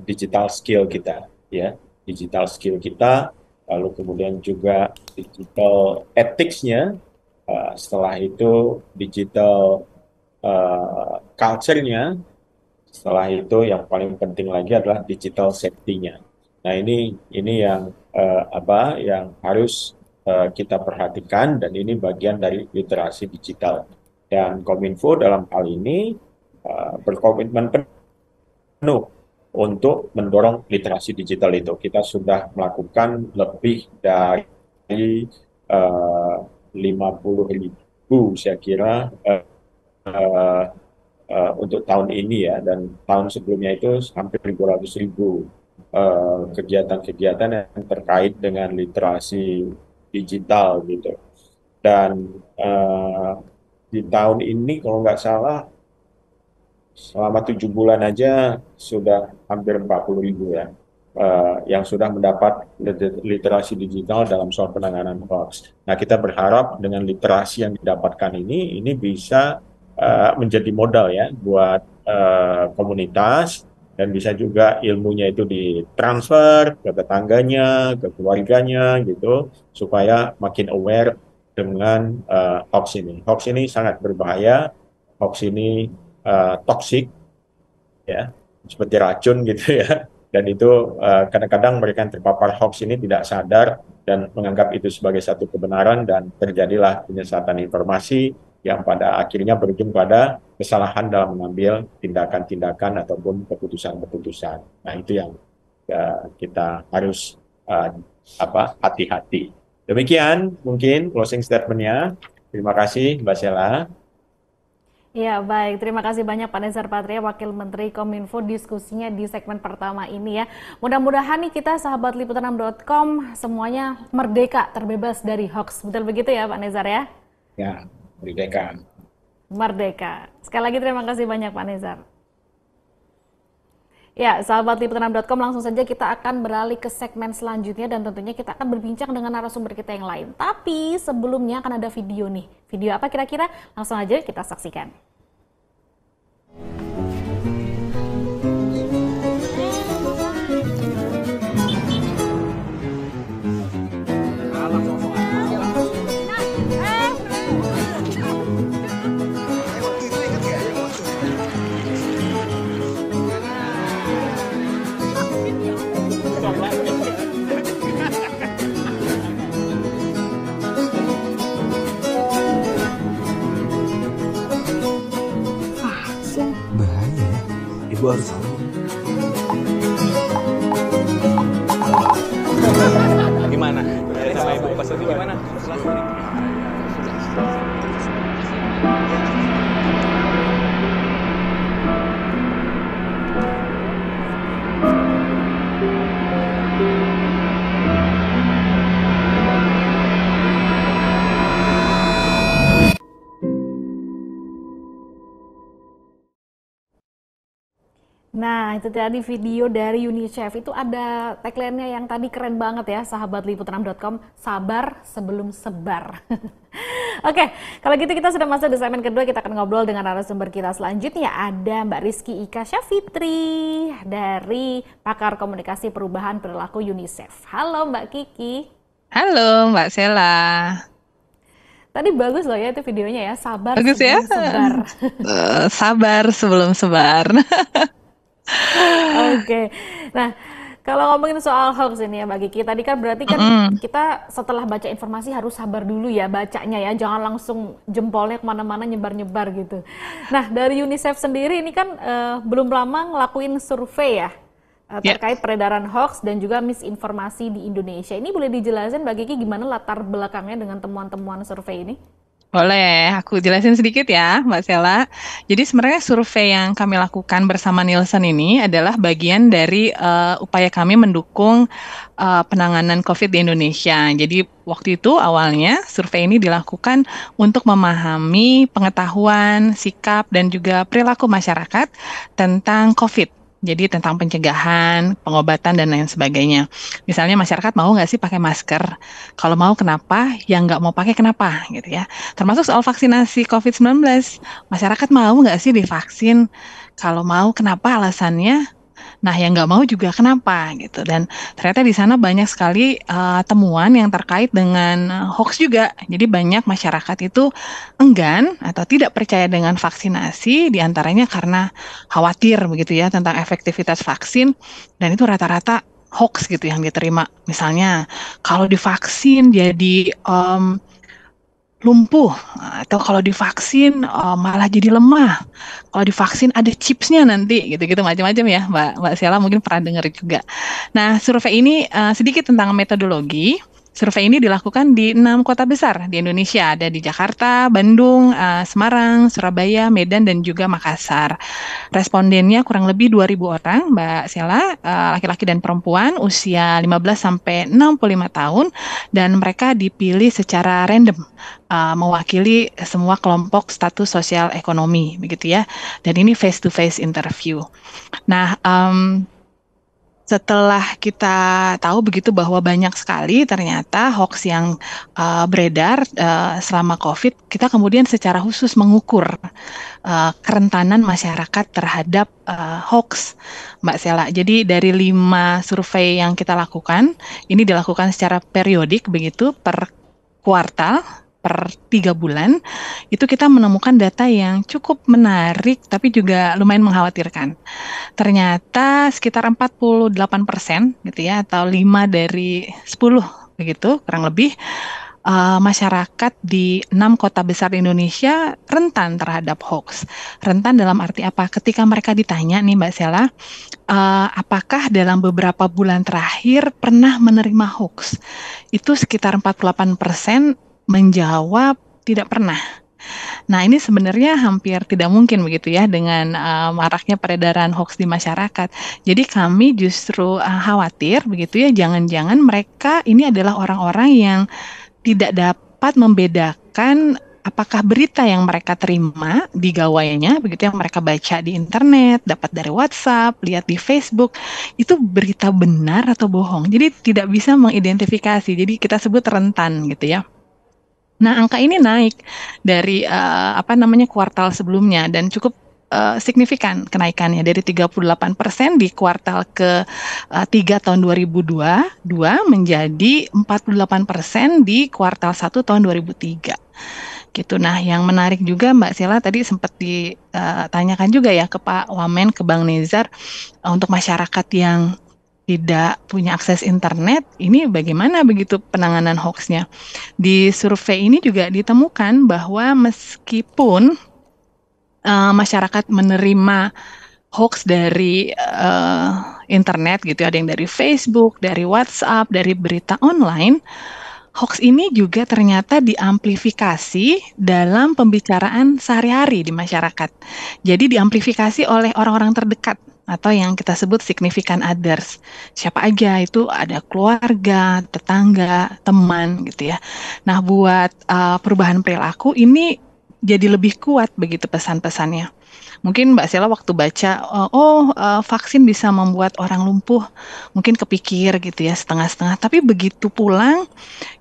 Speaker 5: digital skill kita, ya, digital skill kita, lalu kemudian juga digital ethics-nya, setelah itu digital culture-nya, setelah itu yang paling penting lagi adalah digital safety-nya. Nah ini yang yang harus kita perhatikan, dan ini bagian dari literasi digital. Dan Kominfo dalam hal ini berkomitmen penuh untuk mendorong literasi digital itu. Kita sudah melakukan lebih dari 50.000 saya kira untuk tahun ini ya, dan tahun sebelumnya itu hampir 200.000 kegiatan-kegiatan yang terkait dengan literasi digital gitu. Dan di tahun ini kalau nggak salah selama 7 bulan aja sudah hampir 40.000 ya yang sudah mendapat literasi digital dalam soal penanganan hoax. Nah, kita berharap dengan literasi yang didapatkan ini bisa menjadi modal ya buat komunitas, dan bisa juga ilmunya itu ditransfer ke tetangganya, ke keluarganya gitu, supaya makin aware dengan hoax ini. Hoax ini sangat berbahaya, hoax ini toksik, ya, seperti racun gitu ya. Dan itu kadang-kadang mereka yang terpapar hoax ini tidak sadar dan menganggap itu sebagai satu kebenaran, dan terjadilah penyesatan informasi yang pada akhirnya berujung pada kesalahan dalam mengambil tindakan-tindakan ataupun keputusan-keputusan. Nah, itu yang kita harus hati-hati. Demikian mungkin closing statement-nya. Terima kasih Mbak Sheila.
Speaker 4: Ya, baik. Terima kasih banyak Pak Nezar Patria, Wakil Menteri Kominfo, diskusinya di segmen pertama ini ya. Mudah-mudahan nih kita sahabat liputan6.com semuanya merdeka, terbebas dari hoax. Betul begitu ya Pak Nezar ya?
Speaker 5: Ya, merdeka.
Speaker 4: Merdeka. Sekali lagi terima kasih banyak Pak Nezar. Ya, sahabat liputan6.com, langsung saja kita akan beralih ke segmen selanjutnya, dan tentunya kita akan berbincang dengan narasumber kita yang lain. Tapi sebelumnya akan ada video nih. Video apa kira-kira? Langsung aja kita saksikan.
Speaker 2: Ibu harus tahu.
Speaker 1: Gimana? Sama ibu pas itu gimana?
Speaker 4: Nah, itu tadi video dari UNICEF. Itu ada tagline-nya yang tadi keren banget ya, sahabat liputan6.com, sabar sebelum sebar. Oke, kalau gitu kita sudah masuk di segmen kedua, kita akan ngobrol dengan narasumber kita selanjutnya. Ada Mbak Rizky Ika Syafitri dari pakar komunikasi perubahan perilaku UNICEF. Halo Mbak Kiki.
Speaker 7: Halo Mbak Sela.
Speaker 4: Tadi bagus loh ya itu videonya ya, sabar
Speaker 7: Bagus ya?
Speaker 4: sebelum sebar.
Speaker 7: Sabar sebelum sebar.
Speaker 4: Oke, nah kalau ngomongin soal hoax ini ya Mbak Kiki, tadi kan berarti kan kita setelah baca informasi harus sabar dulu ya bacanya ya, jangan langsung jempolnya kemana-mana nyebar-nyebar gitu. Nah dari UNICEF sendiri ini kan belum lama ngelakuin survei ya terkait peredaran hoax dan juga misinformasi di Indonesia. Ini boleh dijelasin Mbak Kiki gimana latar belakangnya dengan temuan-temuan survei ini?
Speaker 7: Boleh, aku jelasin sedikit ya, Mbak Sela. Jadi sebenarnya survei yang kami lakukan bersama Nielsen ini adalah bagian dari upaya kami mendukung penanganan COVID di Indonesia. Jadi waktu itu awalnya survei ini dilakukan untuk memahami pengetahuan, sikap, dan juga perilaku masyarakat tentang COVID. Jadi tentang pencegahan, pengobatan, dan lain sebagainya. Misalnya masyarakat mau nggak sih pakai masker? Kalau mau kenapa? Yang nggak mau pakai kenapa? Gitu ya. Termasuk soal vaksinasi COVID-19. Masyarakat mau nggak sih divaksin? Kalau mau kenapa alasannya? Nah, yang nggak mau juga kenapa gitu. Dan ternyata di sana banyak sekali temuan yang terkait dengan hoax juga. Jadi banyak masyarakat itu enggan atau tidak percaya dengan vaksinasi, diantaranya karena khawatir begitu ya tentang efektivitas vaksin. Dan itu rata-rata hoax gitu yang diterima. Misalnya kalau divaksin jadi lumpuh, atau kalau divaksin malah jadi lemah, kalau divaksin ada chipsnya nanti, gitu-gitu macam-macam ya, Mbak Sela mungkin pernah dengar juga. Nah, survei ini sedikit tentang metodologi. Survei ini dilakukan di 6 kota besar di Indonesia, ada di Jakarta, Bandung, Semarang, Surabaya, Medan, dan juga Makassar. Respondennya kurang lebih 2.000 orang, Mbak Sela, laki-laki dan perempuan, usia 15 sampai 65 tahun, dan mereka dipilih secara random, mewakili semua kelompok status sosial ekonomi, begitu ya. Dan ini face-to-face interview. Nah, setelah kita tahu begitu bahwa banyak sekali ternyata hoax yang beredar selama COVID, kita kemudian secara khusus mengukur kerentanan masyarakat terhadap hoax, Mbak Sela. Jadi dari 5 survei yang kita lakukan, ini dilakukan secara periodik begitu per kuartal, per 3 bulan, itu kita menemukan data yang cukup menarik tapi juga lumayan mengkhawatirkan. Ternyata sekitar 48% gitu ya, atau 5 dari 10 begitu kurang lebih, masyarakat di 6 kota besar di Indonesia rentan terhadap hoax. Rentan dalam arti apa? Ketika mereka ditanya nih Mbak Sela, apakah dalam beberapa bulan terakhir pernah menerima hoax? Itu sekitar 48% menjawab tidak pernah. Nah, ini sebenarnya hampir tidak mungkin begitu ya dengan maraknya peredaran hoax di masyarakat. Jadi kami justru khawatir begitu ya, jangan-jangan mereka ini adalah orang-orang yang tidak dapat membedakan apakah berita yang mereka terima di gawainya, begitu yang mereka baca di internet, dapat dari WhatsApp, lihat di Facebook, itu berita benar atau bohong. Jadi tidak bisa mengidentifikasi. Jadi kita sebut rentan gitu ya. Nah, angka ini naik dari kuartal sebelumnya dan cukup signifikan kenaikannya dari 38% di kuartal ke-3 tahun 2022 menjadi 48% di kuartal 1 tahun 2003. Gitu. Nah, yang menarik juga Mbak Sela tadi sempat ditanyakan juga ya ke Pak Wamen, ke Bang Nezar, untuk masyarakat yang tidak punya akses internet, ini bagaimana begitu penanganan hoaxnya? Di survei ini juga ditemukan bahwa meskipun masyarakat menerima hoax dari internet gitu, ada yang dari Facebook, dari WhatsApp, dari berita online, hoax ini juga ternyata diamplifikasi dalam pembicaraan sehari-hari di masyarakat. Jadi diamplifikasi oleh orang-orang terdekat atau yang kita sebut significant others. Siapa aja itu, ada keluarga, tetangga, teman gitu ya. Nah, buat perubahan perilaku ini jadi lebih kuat begitu pesan-pesannya. Mungkin Mbak Sela waktu baca, vaksin bisa membuat orang lumpuh, mungkin kepikir gitu ya setengah-setengah. Tapi begitu pulang,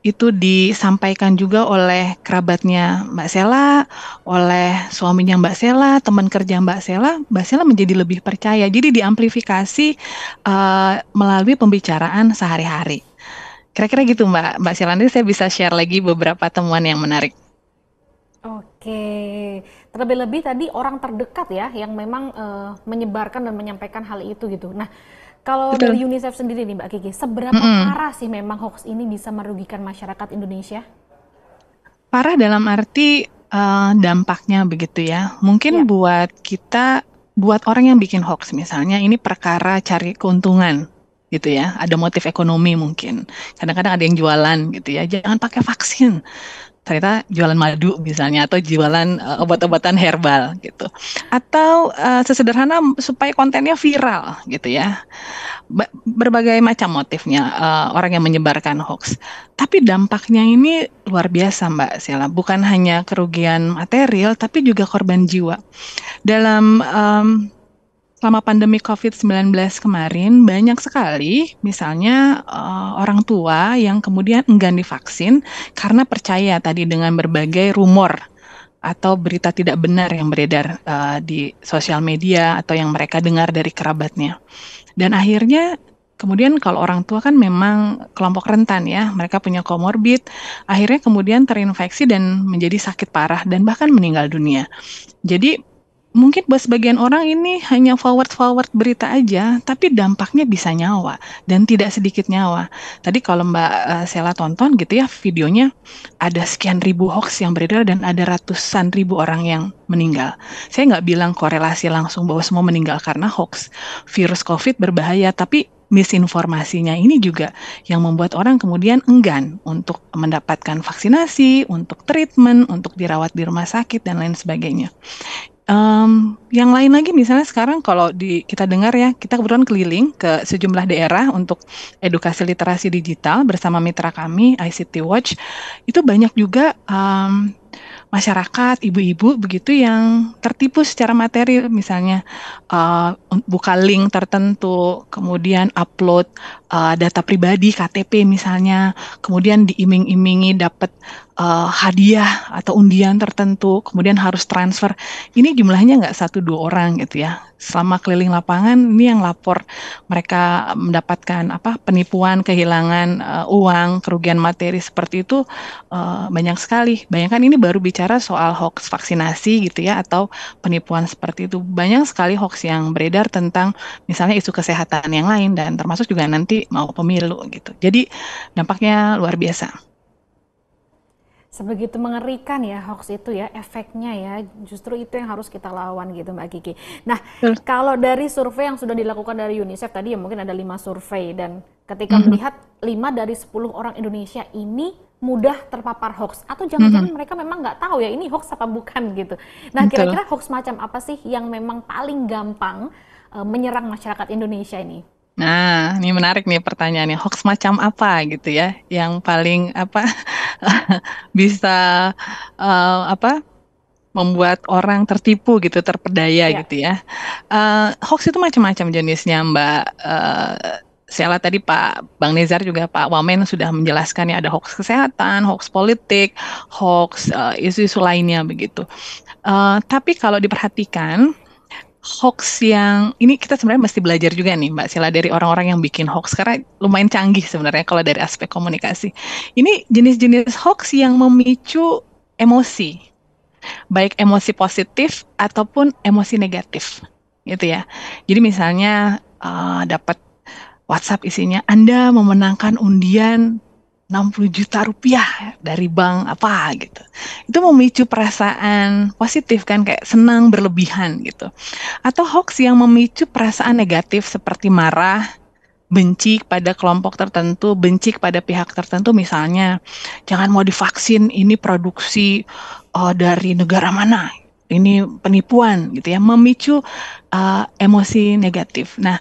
Speaker 7: itu disampaikan juga oleh kerabatnya Mbak Sela, oleh suaminya Mbak Sela, teman kerja Mbak Sela menjadi lebih percaya. Jadi diamplifikasi melalui pembicaraan sehari-hari. Kira-kira gitu Mbak Sela. Nanti saya bisa share lagi beberapa temuan yang menarik.
Speaker 4: Oke, terlebih-lebih tadi orang terdekat ya yang memang menyebarkan dan menyampaikan hal itu gitu. Nah, kalau
Speaker 7: Betul.
Speaker 4: dari UNICEF sendiri nih Mbak Kiki, seberapa parah sih memang hoax ini bisa merugikan masyarakat Indonesia?
Speaker 7: Parah dalam arti dampaknya begitu ya. Mungkin
Speaker 4: Ya.
Speaker 7: buat orang yang bikin hoax misalnya, ini perkara cari keuntungan gitu ya. Ada motif ekonomi mungkin. Kadang-kadang ada yang jualan gitu ya. Jangan pakai vaksin. Ternyata jualan madu misalnya, atau jualan obat-obatan herbal gitu, atau sesederhana supaya kontennya viral gitu ya. Berbagai macam motifnya orang yang menyebarkan hoax. Tapi dampaknya ini luar biasa Mbak Sela, bukan hanya kerugian material tapi juga korban jiwa. Selama pandemi COVID-19 kemarin, banyak sekali misalnya orang tua yang kemudian enggan divaksin karena percaya tadi dengan berbagai rumor atau berita tidak benar yang beredar di sosial media atau yang mereka dengar dari kerabatnya. Dan akhirnya kemudian kalau orang tua kan memang kelompok rentan ya, mereka punya komorbid, akhirnya kemudian terinfeksi dan menjadi sakit parah dan bahkan meninggal dunia. Jadi mungkin buat sebagian orang ini hanya forward berita aja, tapi dampaknya bisa nyawa dan tidak sedikit nyawa. Tadi kalau Mbak Sela tonton gitu ya videonya, ada sekian ribu hoax yang beredar dan ada ratusan ribu orang yang meninggal. Saya nggak bilang korelasi langsung bahwa semua meninggal karena hoax. Virus COVID berbahaya, tapi misinformasinya ini juga yang membuat orang kemudian enggan untuk mendapatkan vaksinasi, untuk treatment, untuk dirawat di rumah sakit, dan lain sebagainya. Yang lain lagi misalnya sekarang kalau kita dengar ya, kita kebetulan keliling ke sejumlah daerah untuk edukasi literasi digital bersama mitra kami ICT Watch. Itu banyak juga masyarakat, ibu-ibu begitu yang tertipu secara materi, misalnya buka link tertentu, kemudian upload data pribadi KTP misalnya, kemudian diiming-imingi dapat hadiah atau undian tertentu, kemudian harus transfer. Ini jumlahnya nggak 1-2 orang gitu ya. Selama keliling lapangan ini yang lapor mereka mendapatkan penipuan, kehilangan uang, kerugian materi seperti itu banyak sekali. Bayangkan ini baru bicara soal hoax vaksinasi gitu ya, atau penipuan seperti itu. Banyak sekali hoax yang beredar tentang misalnya isu kesehatan yang lain, dan termasuk juga nanti mau pemilu gitu. Jadi dampaknya luar biasa.
Speaker 4: Sebegitu mengerikan ya hoax itu ya, efeknya ya, justru itu yang harus kita lawan gitu Mbak Kiki. Nah, kalau dari survei yang sudah dilakukan dari UNICEF tadi ya, mungkin ada 5 survei, dan ketika melihat 5 dari 10 orang Indonesia ini mudah terpapar hoax, atau jangan-jangan mereka memang nggak tahu ya ini hoax apa bukan gitu. Nah, kira-kira hoax macam apa sih yang memang paling gampang menyerang masyarakat Indonesia ini?
Speaker 7: Nah, ini menarik nih pertanyaannya. Hoax macam apa gitu ya, yang paling bisa membuat orang tertipu gitu, terpedaya gitu ya. Hoax itu macam-macam jenisnya, Mbak Sela. Tadi Pak Bang Nezar juga Pak Wamen sudah menjelaskan ya, ada hoax kesehatan, hoax politik, hoax isu-isu lainnya begitu. Tapi kalau diperhatikan, hoax yang ini kita sebenarnya mesti belajar juga nih Mbak Sela dari orang-orang yang bikin hoax, karena lumayan canggih sebenarnya kalau dari aspek komunikasi. Ini jenis-jenis hoax yang memicu emosi, baik emosi positif ataupun emosi negatif gitu ya. Jadi misalnya dapat WhatsApp isinya Anda memenangkan undian 60 juta rupiah dari bank apa gitu. Itu memicu perasaan positif kan, kayak senang berlebihan gitu. Atau hoax yang memicu perasaan negatif seperti marah, benci pada kelompok tertentu, benci pada pihak tertentu, misalnya jangan mau divaksin, ini produksi dari negara mana, ini penipuan gitu ya, memicu emosi negatif. Nah,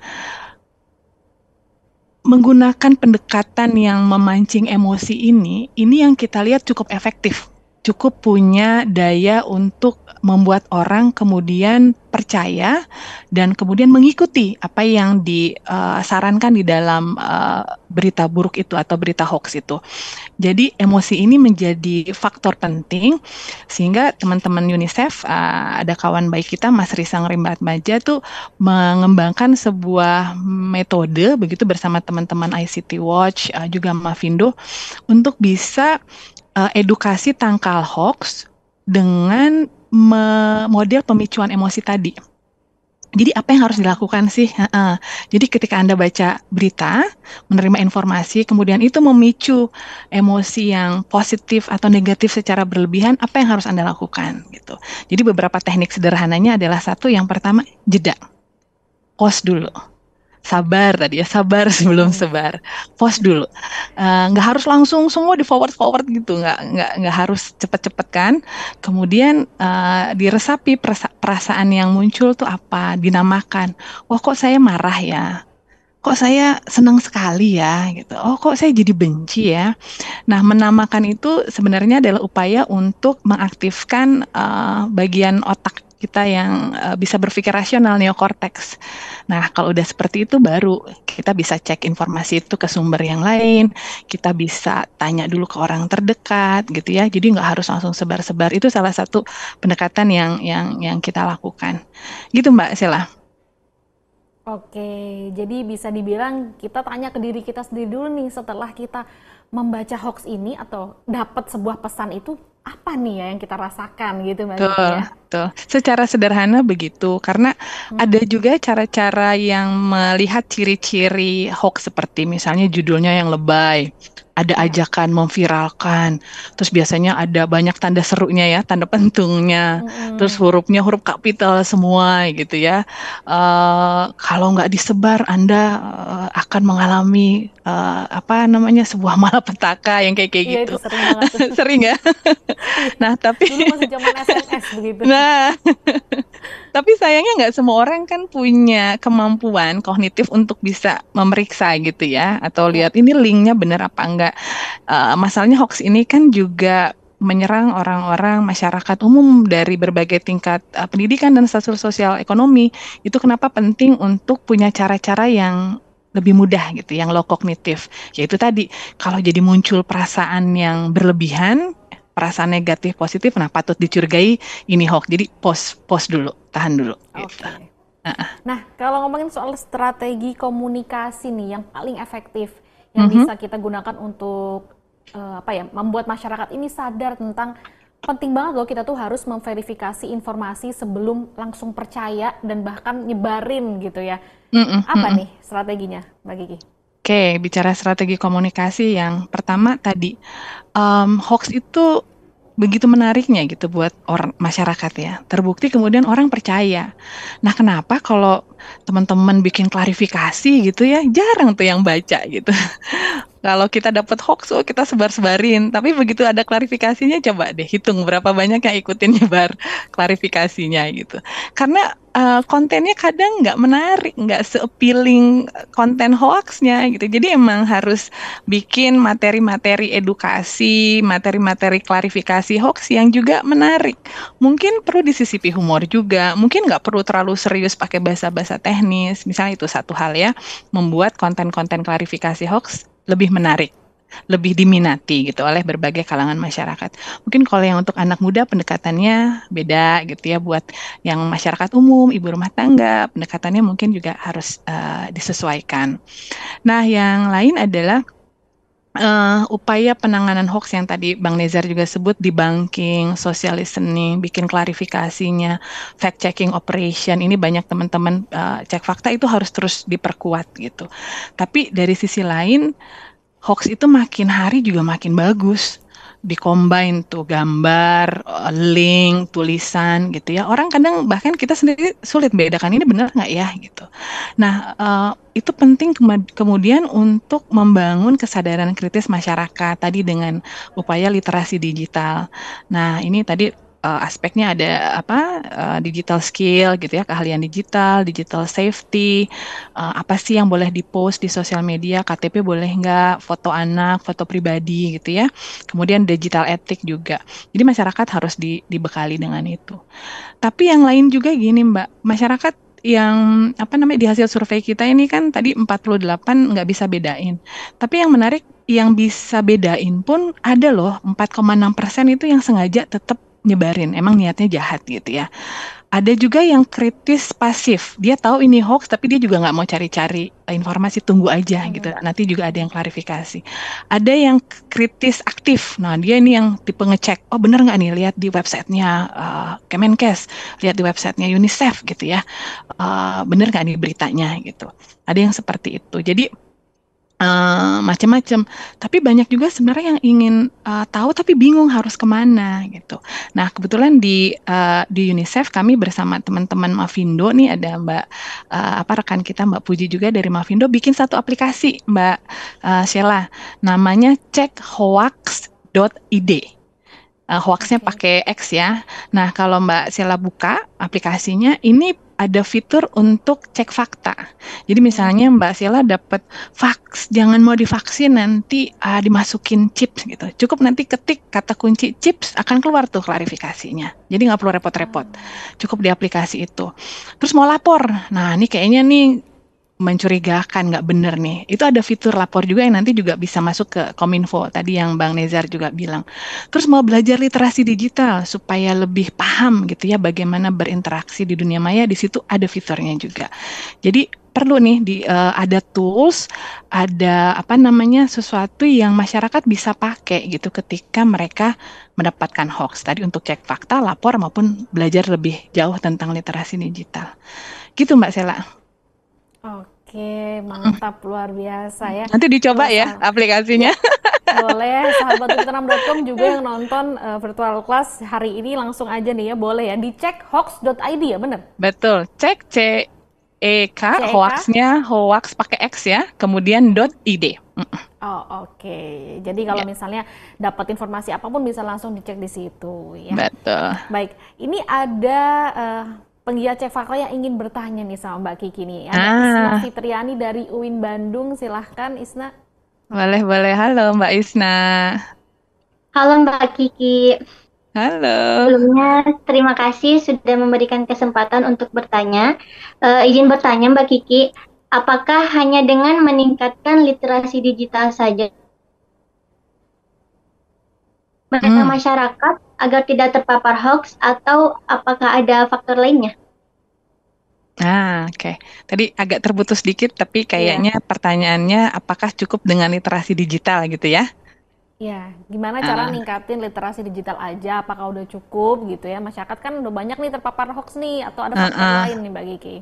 Speaker 7: menggunakan pendekatan yang memancing emosi ini yang kita lihat cukup efektif, cukup punya daya untuk membuat orang kemudian percaya dan kemudian mengikuti apa yang disarankan di dalam berita buruk itu atau berita hoax itu. Jadi emosi ini menjadi faktor penting sehingga teman-teman UNICEF, ada kawan baik kita Mas Risang Rimbatmaja tuh mengembangkan sebuah metode begitu bersama teman-teman ICT Watch, juga Mavindo untuk bisa edukasi tangkal hoax dengan model pemicuan emosi tadi. Jadi apa yang harus dilakukan sih? Jadi ketika Anda baca berita, menerima informasi, kemudian itu memicu emosi yang positif atau negatif secara berlebihan, apa yang harus Anda lakukan gitu. Jadi beberapa teknik sederhananya adalah satu, yang pertama jeda. Pause dulu. Sabar tadi ya, sabar sebelum sebar. Pause dulu. Nggak harus langsung semua di forward gitu, nggak harus cepet-cepet kan. Kemudian diresapi perasaan yang muncul tuh apa, dinamakan. Wah, kok saya marah ya? Kok saya senang sekali ya gitu. Oh, kok saya jadi benci ya. Nah, menamakan itu sebenarnya adalah upaya untuk mengaktifkan bagian otak kita yang bisa berpikir rasional, neokorteks. Nah, kalau udah seperti itu baru kita bisa cek informasi itu ke sumber yang lain, kita bisa tanya dulu ke orang terdekat gitu ya. Jadi nggak harus langsung sebar-sebar. Itu salah satu pendekatan yang kita lakukan. Gitu Mbak Sela.
Speaker 4: Oke, jadi bisa dibilang kita tanya ke diri kita sendiri dulu nih setelah kita membaca hoax ini atau dapat sebuah pesan itu, apa nih ya yang kita rasakan gitu Mbak Kiki ya.
Speaker 7: Betul. Secara sederhana begitu, karena ada juga cara-cara yang melihat ciri-ciri hoax seperti misalnya judulnya yang lebay, ada ajakan memviralkan, terus biasanya ada banyak tanda serunya ya, tanda pentungnya, terus hurufnya huruf kapital semua gitu ya. Kalau nggak disebar, Anda akan mengalami sebuah malapetaka yang kayak
Speaker 4: Iya,
Speaker 7: gitu.
Speaker 4: itu sering banget tuh.
Speaker 7: Sering ya. Nah, tapi
Speaker 4: Dulu masih zaman SMS begitu.
Speaker 7: Nah, tapi sayangnya nggak semua orang kan punya kemampuan kognitif untuk bisa memeriksa gitu ya, atau lihat ini linknya benar apa enggak. Masalahnya hoax ini kan juga menyerang orang-orang masyarakat umum dari berbagai tingkat pendidikan dan status sosial ekonomi. Itu kenapa penting untuk punya cara-cara yang lebih mudah gitu, yang low kognitif. Yaitu tadi, kalau jadi muncul perasaan yang berlebihan, perasaan negatif positif, nah patut dicurigai ini hoax. Jadi pause dulu, tahan dulu. Gitu.
Speaker 4: Nah, kalau ngomongin soal strategi komunikasi nih yang paling efektif yang bisa kita gunakan untuk membuat masyarakat ini sadar tentang penting banget loh kita tuh harus memverifikasi informasi sebelum langsung percaya dan bahkan nyebarin gitu ya. Apa nih strateginya, Mbak Kiki?
Speaker 7: Oke, bicara strategi komunikasi, yang pertama tadi, hoax itu begitu menariknya gitu buat orang masyarakat ya. Terbukti kemudian orang percaya. Nah, kenapa kalau teman-teman bikin klarifikasi gitu ya, jarang tuh yang baca gitu. Kalau kita dapat hoax, kita sebar-sebarin. Tapi begitu ada klarifikasinya, coba deh hitung berapa banyak yang ikutin nyebar klarifikasinya gitu. Karena kontennya kadang nggak menarik, nggak se-appealing konten hoaxnya gitu. Jadi emang harus bikin materi-materi edukasi, materi-materi klarifikasi hoax yang juga menarik. Mungkin perlu disisipi humor juga, mungkin nggak perlu terlalu serius pakai bahasa-bahasa teknis. Misalnya itu satu hal ya, membuat konten-konten klarifikasi hoax lebih menarik, lebih diminati gitu oleh berbagai kalangan masyarakat. Mungkin kalau yang untuk anak muda pendekatannya beda gitu ya, buat yang masyarakat umum, ibu rumah tangga, pendekatannya mungkin juga harus disesuaikan. Nah, yang lain adalah upaya penanganan hoax yang tadi Bang Nezar juga sebut, debunking, social listening, bikin klarifikasinya, fact checking operation. Ini banyak teman-teman cek fakta itu harus terus diperkuat gitu. Tapi dari sisi lain, hoax itu makin hari juga makin bagus. Dicombine tuh gambar, link, tulisan gitu ya. Orang kadang bahkan kita sendiri sulit bedakan ini benar nggak ya gitu. Nah, itu penting kemudian untuk membangun kesadaran kritis masyarakat tadi dengan upaya literasi digital. Nah, ini tadi aspeknya ada digital skill gitu ya, keahlian digital, digital safety, apa sih yang boleh dipost di sosial media, KTP boleh nggak, foto anak, foto pribadi gitu ya. Kemudian digital ethic juga. Jadi masyarakat harus dibekali dengan itu. Tapi yang lain juga gini Mbak, masyarakat yang di hasil survei kita ini kan tadi 48 nggak bisa bedain. Tapi yang menarik, yang bisa bedain pun ada loh, 4,6% itu yang sengaja tetap nyebarin, emang niatnya jahat gitu ya. Ada juga yang kritis pasif, dia tahu ini hoax tapi dia juga nggak mau cari-cari informasi, tunggu aja gitu. Nanti juga ada yang klarifikasi. Ada yang kritis aktif, nah dia ini yang tipe ngecek, oh bener nggak nih, lihat di websitenya Kemenkes, lihat di websitenya UNICEF gitu ya, bener nggak nih beritanya gitu. Ada yang seperti itu. Jadi macam-macam, tapi banyak juga sebenarnya yang ingin tahu tapi bingung harus kemana gitu. Nah kebetulan di UNICEF kami bersama teman-teman Mavindo nih, ada Mbak rekan kita Mbak Puji juga dari Mavindo bikin satu aplikasi Mbak Sheila, namanya checkhoax.id. Hoaxnya pakai X ya. Nah kalau Mbak Sheila buka aplikasinya, ini ada fitur untuk cek fakta. Jadi misalnya Mbak Sheila dapat fax, jangan mau divaksin nanti dimasukin chips gitu. Cukup nanti ketik kata kunci chips, akan keluar tuh klarifikasinya. Jadi nggak perlu repot-repot. Cukup di aplikasi itu. Terus mau lapor, nah ini kayaknya nih mencurigakan, nggak bener nih. Itu ada fitur lapor juga yang nanti juga bisa masuk ke Kominfo, tadi yang Bang Nezar juga bilang. Terus mau belajar literasi digital supaya lebih paham gitu ya bagaimana berinteraksi di dunia maya, di situ ada fiturnya juga. Jadi perlu nih ada tools, ada sesuatu yang masyarakat bisa pakai gitu ketika mereka mendapatkan hoax tadi untuk cek fakta, lapor maupun belajar lebih jauh tentang literasi digital. Gitu Mbak Sheila.
Speaker 4: Oke, mantap, luar biasa ya.
Speaker 7: Nanti dicoba ya aplikasinya.
Speaker 4: Boleh, sahabat liputram.com juga yang nonton virtual class hari ini langsung aja nih ya, boleh ya, dicek hoax.id ya, bener?
Speaker 7: Betul, cek CEK, hoaxnya hoax pakai X ya, kemudian .id.
Speaker 4: Oh oke, jadi kalau misalnya dapat informasi apapun bisa langsung dicek di situ ya.
Speaker 7: Betul.
Speaker 4: Baik, ini ada penggiat cek fakta yang ingin bertanya nih sama Mbak Kiki nih. Ada Isna Fitriani dari UIN Bandung, silahkan Isna.
Speaker 7: Boleh. Halo Mbak Isna.
Speaker 8: Halo Mbak Kiki.
Speaker 7: Halo.
Speaker 8: Sebelumnya terima kasih sudah memberikan kesempatan untuk bertanya. Izin bertanya Mbak Kiki, apakah hanya dengan meningkatkan literasi digital saja masyarakat agar tidak terpapar hoax, atau apakah ada faktor lainnya?
Speaker 7: Oke. Tadi agak terputus dikit, tapi kayaknya pertanyaannya apakah cukup dengan literasi digital gitu ya?
Speaker 4: Ya, gimana cara ningkatin literasi digital aja? Apakah udah cukup gitu ya? Masyarakat kan udah banyak nih terpapar hoax nih, atau ada faktor lain nih Mbak Kiki?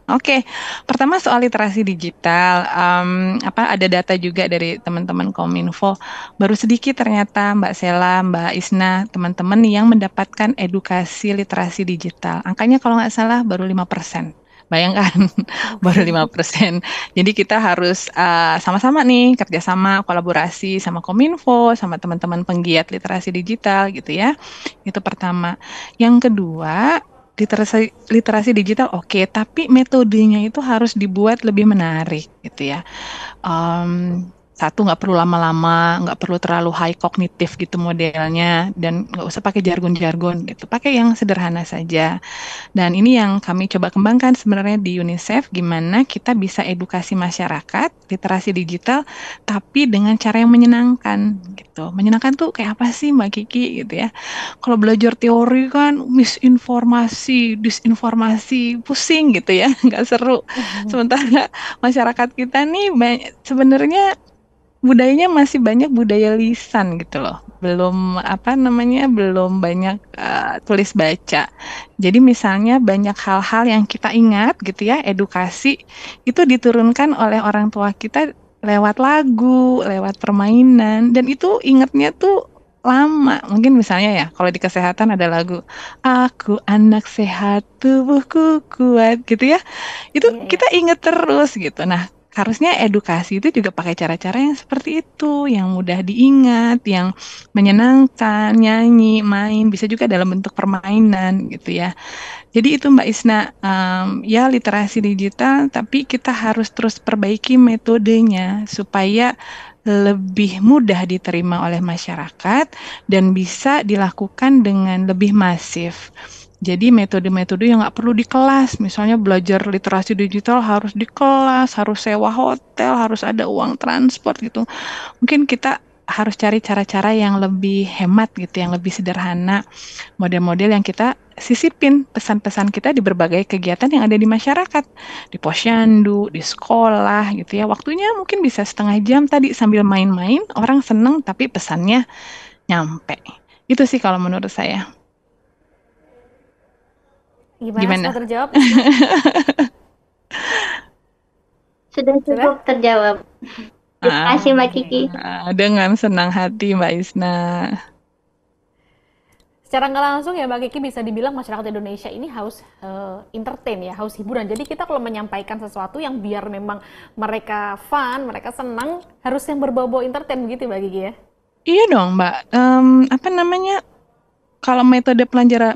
Speaker 7: Oke. Pertama soal literasi digital, ada data juga dari teman-teman Kominfo. Baru sedikit ternyata Mbak Sheila, Mbak Isna, teman-teman yang mendapatkan edukasi literasi digital. Angkanya kalau nggak salah baru 5%. Bayangkan, baru 5%. Jadi kita harus sama-sama nih, kerjasama, kolaborasi sama Kominfo, sama teman-teman penggiat literasi digital gitu ya. Itu pertama. Yang kedua, literasi digital oke, tapi metodenya itu harus dibuat lebih menarik gitu ya. Satu, nggak perlu lama-lama, nggak perlu terlalu high kognitif gitu modelnya, dan nggak usah pakai jargon-jargon gitu, pakai yang sederhana saja. Dan ini yang kami coba kembangkan sebenarnya di UNICEF, gimana kita bisa edukasi masyarakat literasi digital, tapi dengan cara yang menyenangkan gitu. Menyenangkan tuh kayak apa sih Mbak Kiki gitu ya? Kalau belajar teori kan misinformasi, disinformasi, pusing gitu ya, nggak seru. Sementara masyarakat kita nih sebenarnya budayanya masih banyak budaya lisan gitu loh, belum belum banyak tulis baca. Jadi misalnya banyak hal-hal yang kita ingat gitu ya, edukasi itu diturunkan oleh orang tua kita lewat lagu, lewat permainan, dan itu ingatnya tuh lama. Mungkin misalnya ya, kalau di kesehatan ada lagu "Aku anak sehat, tubuhku kuat" gitu ya. Itu kita ingat terus gitu. Nah, harusnya edukasi itu juga pakai cara-cara yang seperti itu, yang mudah diingat, yang menyenangkan, nyanyi, main, bisa juga dalam bentuk permainan gitu ya. Jadi itu Mbak Isna, ya literasi digital, tapi kita harus terus perbaiki metodenya supaya lebih mudah diterima oleh masyarakat dan bisa dilakukan dengan lebih masif. Jadi metode-metode yang nggak perlu di kelas, misalnya belajar literasi digital harus di kelas, harus sewa hotel, harus ada uang transport gitu. Mungkin kita harus cari cara-cara yang lebih hemat gitu, yang lebih sederhana, model-model yang kita sisipin pesan-pesan kita di berbagai kegiatan yang ada di masyarakat, di posyandu, di sekolah gitu ya. Waktunya mungkin bisa setengah jam tadi sambil main-main, orang seneng tapi pesannya nyampe. Itu sih kalau menurut saya.
Speaker 4: Gimana? Sudah terjawab?
Speaker 8: Sudah cukup terjawab. Terima kasih Mbak Kiki.
Speaker 7: Dengan senang hati Mbak Isna.
Speaker 4: Secara nggak langsung ya Mbak Kiki bisa dibilang masyarakat Indonesia ini haus entertain ya, haus hiburan. Jadi kita kalau menyampaikan sesuatu yang biar memang mereka fun, mereka senang, harus yang berbau-bau entertain begitu Mbak Kiki ya?
Speaker 7: Iya dong Mbak. Apa namanya? Kalau metode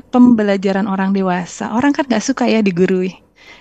Speaker 7: pembelajaran orang dewasa, orang kan nggak suka ya digurui,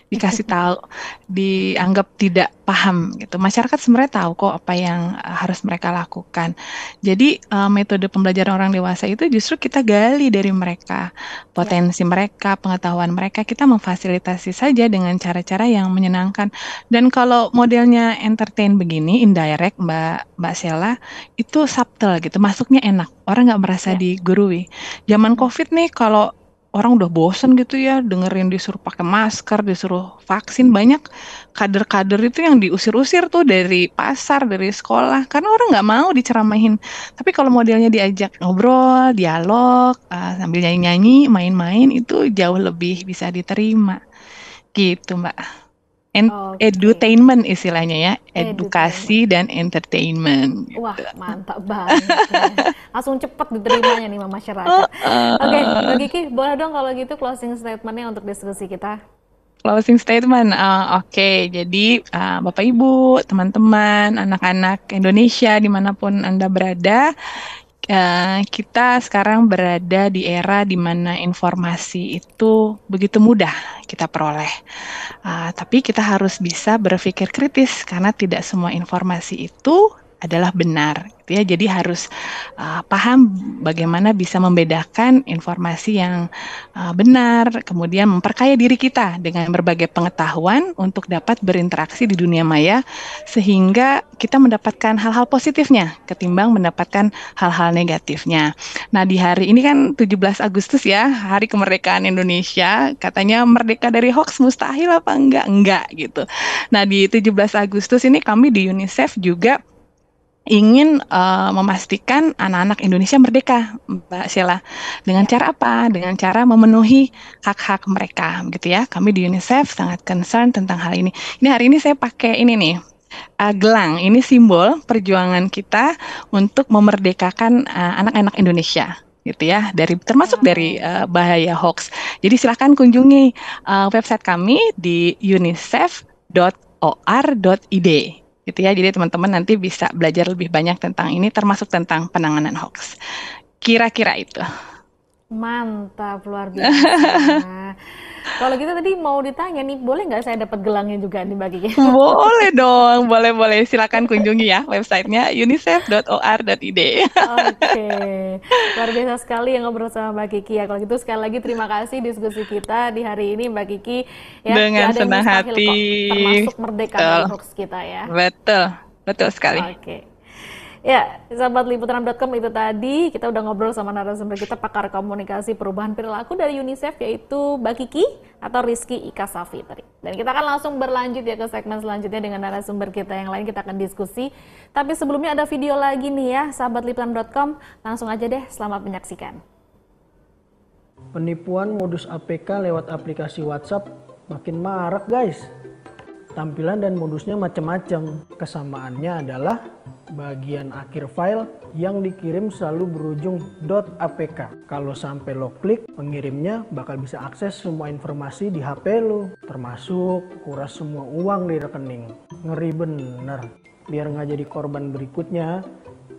Speaker 7: dikasih tahu, dianggap tidak paham gitu. Masyarakat sebenarnya tahu kok apa yang harus mereka lakukan. Jadi metode pembelajaran orang dewasa itu justru kita gali dari mereka, potensi mereka, pengetahuan mereka, kita memfasilitasi saja dengan cara-cara yang menyenangkan. Dan kalau modelnya entertain begini, indirect Mbak Sheila, itu subtle gitu, masuknya enak, orang nggak merasa digurui. Zaman COVID nih, kalau orang udah bosen gitu ya, dengerin disuruh pakai masker, disuruh vaksin, banyak kader-kader itu yang diusir-usir tuh dari pasar, dari sekolah, karena orang nggak mau diceramahin. Tapi kalau modelnya diajak ngobrol, dialog, sambil nyanyi-nyanyi, main-main, itu jauh lebih bisa diterima. Gitu Mbak. Edutainment istilahnya ya, edukasi dan entertainment. Gitu.
Speaker 4: Wah mantap banget, langsung cepat diterimanya nih sama masyarakat. Oke, Mbak Kiki boleh dong kalau gitu closing statementnya untuk diskusi kita.
Speaker 7: Closing statement, oke. Jadi Bapak Ibu, teman-teman, anak-anak Indonesia dimanapun Anda berada, kita sekarang berada di era di mana informasi itu begitu mudah kita peroleh. Tapi kita harus bisa berpikir kritis karena tidak semua informasi itu adalah benar, gitu ya. Jadi harus paham bagaimana bisa membedakan informasi yang benar, kemudian memperkaya diri kita dengan berbagai pengetahuan untuk dapat berinteraksi di dunia maya, sehingga kita mendapatkan hal-hal positifnya ketimbang mendapatkan hal-hal negatifnya. Nah, di hari ini kan 17 Agustus ya, Hari Kemerdekaan Indonesia, katanya merdeka dari hoax mustahil apa enggak? Enggak gitu. Nah, di 17 Agustus ini kami di UNICEF juga ingin memastikan anak-anak Indonesia merdeka, Mbak Sheila. Dengan cara apa? Dengan cara memenuhi hak-hak mereka, gitu ya. Kami di UNICEF sangat concern tentang hal ini. Ini hari ini saya pakai ini nih, gelang. Ini simbol perjuangan kita untuk memerdekakan anak-anak Indonesia, gitu ya. Termasuk dari bahaya hoax. Jadi silakan kunjungi website kami di unicef.or.id. Gitu ya, jadi teman-teman nanti bisa belajar lebih banyak tentang ini, termasuk tentang penanganan hoax. Kira-kira itu.
Speaker 4: Mantap, luar biasa. Kalau gitu tadi mau ditanya nih, boleh nggak saya dapat gelangnya juga nih Mbak Kiki?
Speaker 7: Boleh dong, boleh. Silakan kunjungi ya websitenya unicef.or.id.
Speaker 4: Oke, luar biasa sekali yang ngobrol sama Mbak Kiki ya. Kalau gitu sekali lagi terima kasih diskusi kita di hari ini Mbak Kiki. Ya,
Speaker 7: dengan senang hati.
Speaker 4: Kok, termasuk merdeka dari hoax kita ya.
Speaker 7: Betul sekali.
Speaker 4: Oke. Ya, sahabat liputan6.com, itu tadi kita udah ngobrol sama narasumber kita, pakar komunikasi perubahan perilaku dari UNICEF, yaitu Mbak Kiki atau Rizky Ika Safitri. Dan kita akan langsung berlanjut ya ke segmen selanjutnya dengan narasumber kita yang lain, kita akan diskusi. Tapi sebelumnya ada video lagi nih ya, sahabat liputan6.com, langsung aja deh, selamat menyaksikan.
Speaker 9: Penipuan modus APK lewat aplikasi WhatsApp makin marak guys. Tampilan dan modusnya macam-macam. Kesamaannya adalah Bagian akhir file yang dikirim selalu berujung .apk. Kalau sampai lo klik, pengirimnya bakal bisa akses semua informasi di HP lo, termasuk kuras semua uang di rekening. Ngeri bener. Biar nggak jadi korban berikutnya,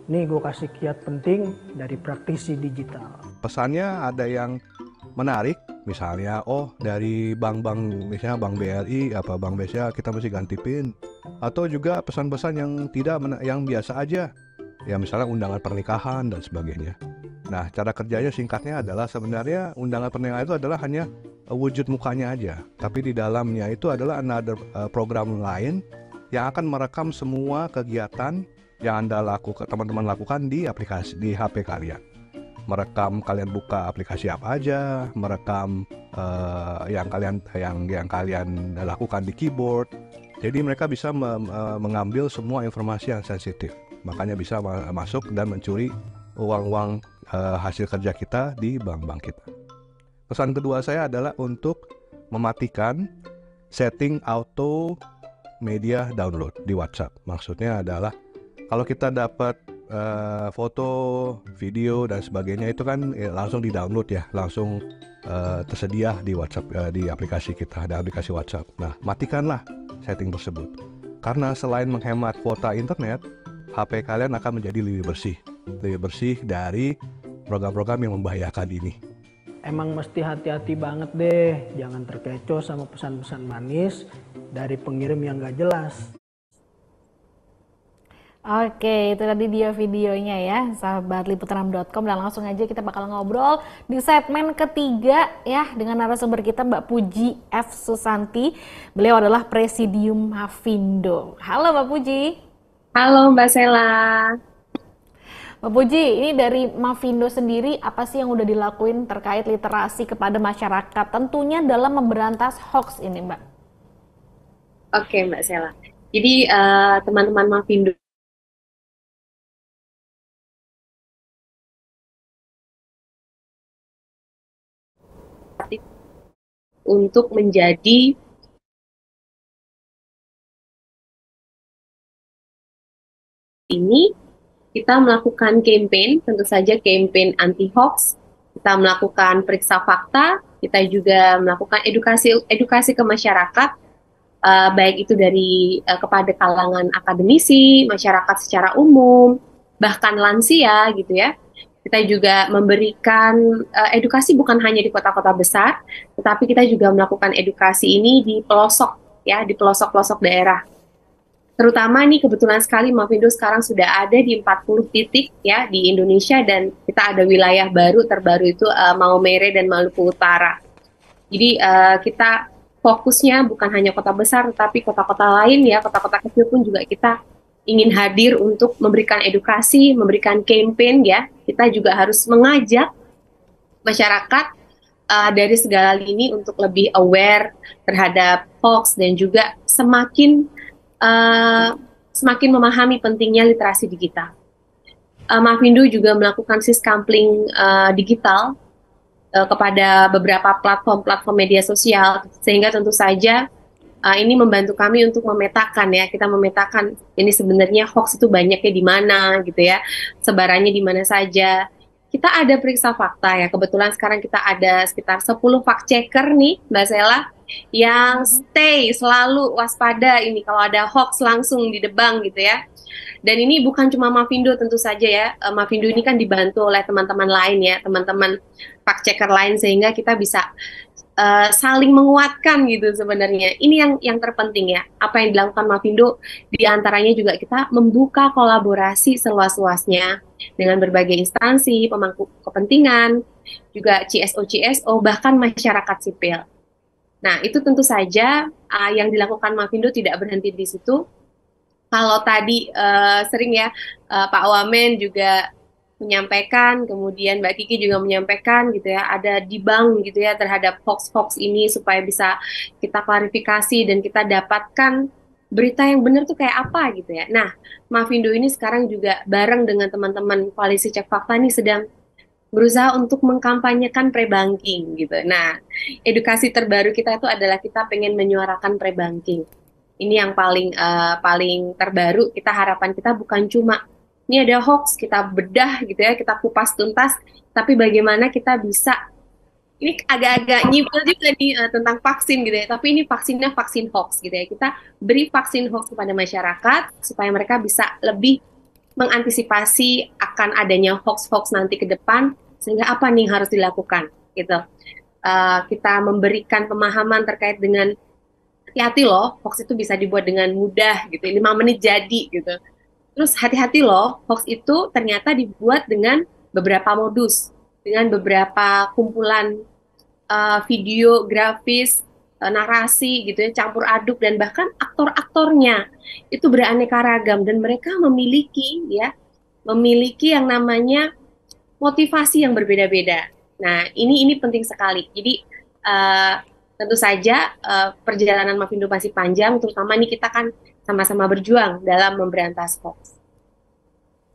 Speaker 9: nih gue kasih kiat penting dari praktisi digital.
Speaker 10: Pesannya ada yang menarik, misalnya dari bank-bank, misalnya Bank BRI apa Bank BCA kita mesti ganti PIN, atau juga pesan-pesan yang yang biasa aja, ya misalnya undangan pernikahan dan sebagainya. Nah, cara kerjanya singkatnya adalah sebenarnya undangan pernikahan itu adalah hanya wujud mukanya aja, tapi di dalamnya itu adalah another program lain yang akan merekam semua kegiatan yang teman-teman lakukan di aplikasi di HP kalian. Merekam kalian buka aplikasi apa aja, merekam yang kalian lakukan di keyboard. Jadi mereka bisa mengambil semua informasi yang sensitif. Makanya bisa masuk dan mencuri uang-uang hasil kerja kita di bank-bank kita. Pesan kedua saya adalah untuk mematikan setting auto media download di WhatsApp. Maksudnya adalah kalau kita dapat foto, video dan sebagainya itu kan langsung di-download ya, langsung tersedia di WhatsApp, di aplikasi kita, ada aplikasi WhatsApp. Nah, matikanlah setting tersebut. Karena selain menghemat kuota internet, HP kalian akan menjadi lebih bersih dari program-program yang membahayakan ini.
Speaker 9: Emang mesti hati-hati banget deh, jangan terkecoh sama pesan-pesan manis dari pengirim yang gak jelas.
Speaker 4: Oke, itu tadi dia videonya ya, sahabat liputanam.com, dan langsung aja kita bakal ngobrol di segmen ketiga ya dengan narasumber kita Mbak Puji F. Susanti. Beliau adalah Presidium Mafindo. Halo Mbak Puji.
Speaker 11: Halo Mbak Sela.
Speaker 4: Mbak Puji, ini dari Mafindo sendiri apa sih yang udah dilakuin terkait literasi kepada masyarakat, tentunya dalam memberantas hoax ini Mbak?
Speaker 11: Oke Mbak Sela. Jadi teman-teman Mafindo untuk menjadi ini, kita melakukan campaign, tentu saja campaign anti-hoax, kita melakukan periksa fakta, kita juga melakukan edukasi ke masyarakat, baik itu dari kepada kalangan akademisi, masyarakat secara umum, bahkan lansia gitu ya. Kita juga memberikan edukasi bukan hanya di kota-kota besar, tetapi kita juga melakukan edukasi ini di pelosok ya, di pelosok-pelosok daerah. Terutama nih kebetulan sekali Mafindo sekarang sudah ada di 40 titik ya di Indonesia, dan kita ada wilayah terbaru itu Maumere dan Maluku Utara. Jadi kita fokusnya bukan hanya kota besar, tetapi kota-kota lain ya, kota-kota kecil pun juga kita ingin hadir untuk memberikan edukasi, memberikan campaign ya. Kita juga harus mengajak masyarakat dari segala lini untuk lebih aware terhadap hoax dan juga semakin memahami pentingnya literasi digital. Mafindo juga melakukan siskampling digital kepada beberapa platform media sosial, sehingga tentu saja ini membantu kami untuk memetakan ya, kita memetakan ini sebenarnya hoax itu banyaknya di mana gitu ya, sebarannya di mana saja. Kita ada periksa fakta ya, kebetulan sekarang kita ada sekitar 10 fact checker nih Mbak Sela, yang stay selalu waspada ini kalau ada hoax langsung didebang gitu ya. Dan ini bukan cuma Mafindo tentu saja ya, Mafindo ini kan dibantu oleh teman-teman lain ya, teman-teman fact checker lain, sehingga kita bisa saling menguatkan gitu sebenarnya. Ini yang terpenting ya, apa yang dilakukan Mafindo, diantaranya juga kita membuka kolaborasi seluas-luasnya dengan berbagai instansi, pemangku kepentingan, juga CSO, bahkan masyarakat sipil. Nah, itu tentu saja yang dilakukan Mafindo tidak berhenti di situ. Kalau tadi sering ya Pak Wamen juga menyampaikan, kemudian Mbak Kiki juga menyampaikan gitu ya, ada debunk gitu ya terhadap hoax-hoax ini supaya bisa kita klarifikasi dan kita dapatkan berita yang benar tuh kayak apa gitu ya. Nah, Mafindo ini sekarang juga bareng dengan teman-teman Koalisi Cek Fakta ini sedang berusaha untuk mengkampanyekan pre-banking gitu. Nah, edukasi terbaru kita itu adalah kita pengen menyuarakan pre-banking. Ini yang paling terbaru. Harapan kita bukan cuma ini ada hoax, kita bedah gitu ya, kita kupas tuntas, tapi bagaimana kita bisa, ini agak-agak nyipil juga nih tentang vaksin gitu ya, tapi ini vaksinnya vaksin hoax gitu ya. Kita beri vaksin hoax kepada masyarakat supaya mereka bisa lebih mengantisipasi akan adanya hoax-hoax nanti ke depan, sehingga apa nih harus dilakukan gitu. Kita memberikan pemahaman terkait dengan hati-hati loh, hoax itu bisa dibuat dengan mudah gitu, 5 menit jadi gitu. Terus hati-hati loh, hoax itu ternyata dibuat dengan beberapa modus, dengan beberapa kumpulan video, grafis, narasi gitu ya, campur aduk, dan bahkan aktor-aktornya itu beraneka ragam, dan mereka memiliki yang namanya motivasi yang berbeda-beda. Nah, ini penting sekali. Jadi tentu saja perjalanan Mavindo masih panjang, terutama nih kita kan sama-sama berjuang dalam memberantas hoax.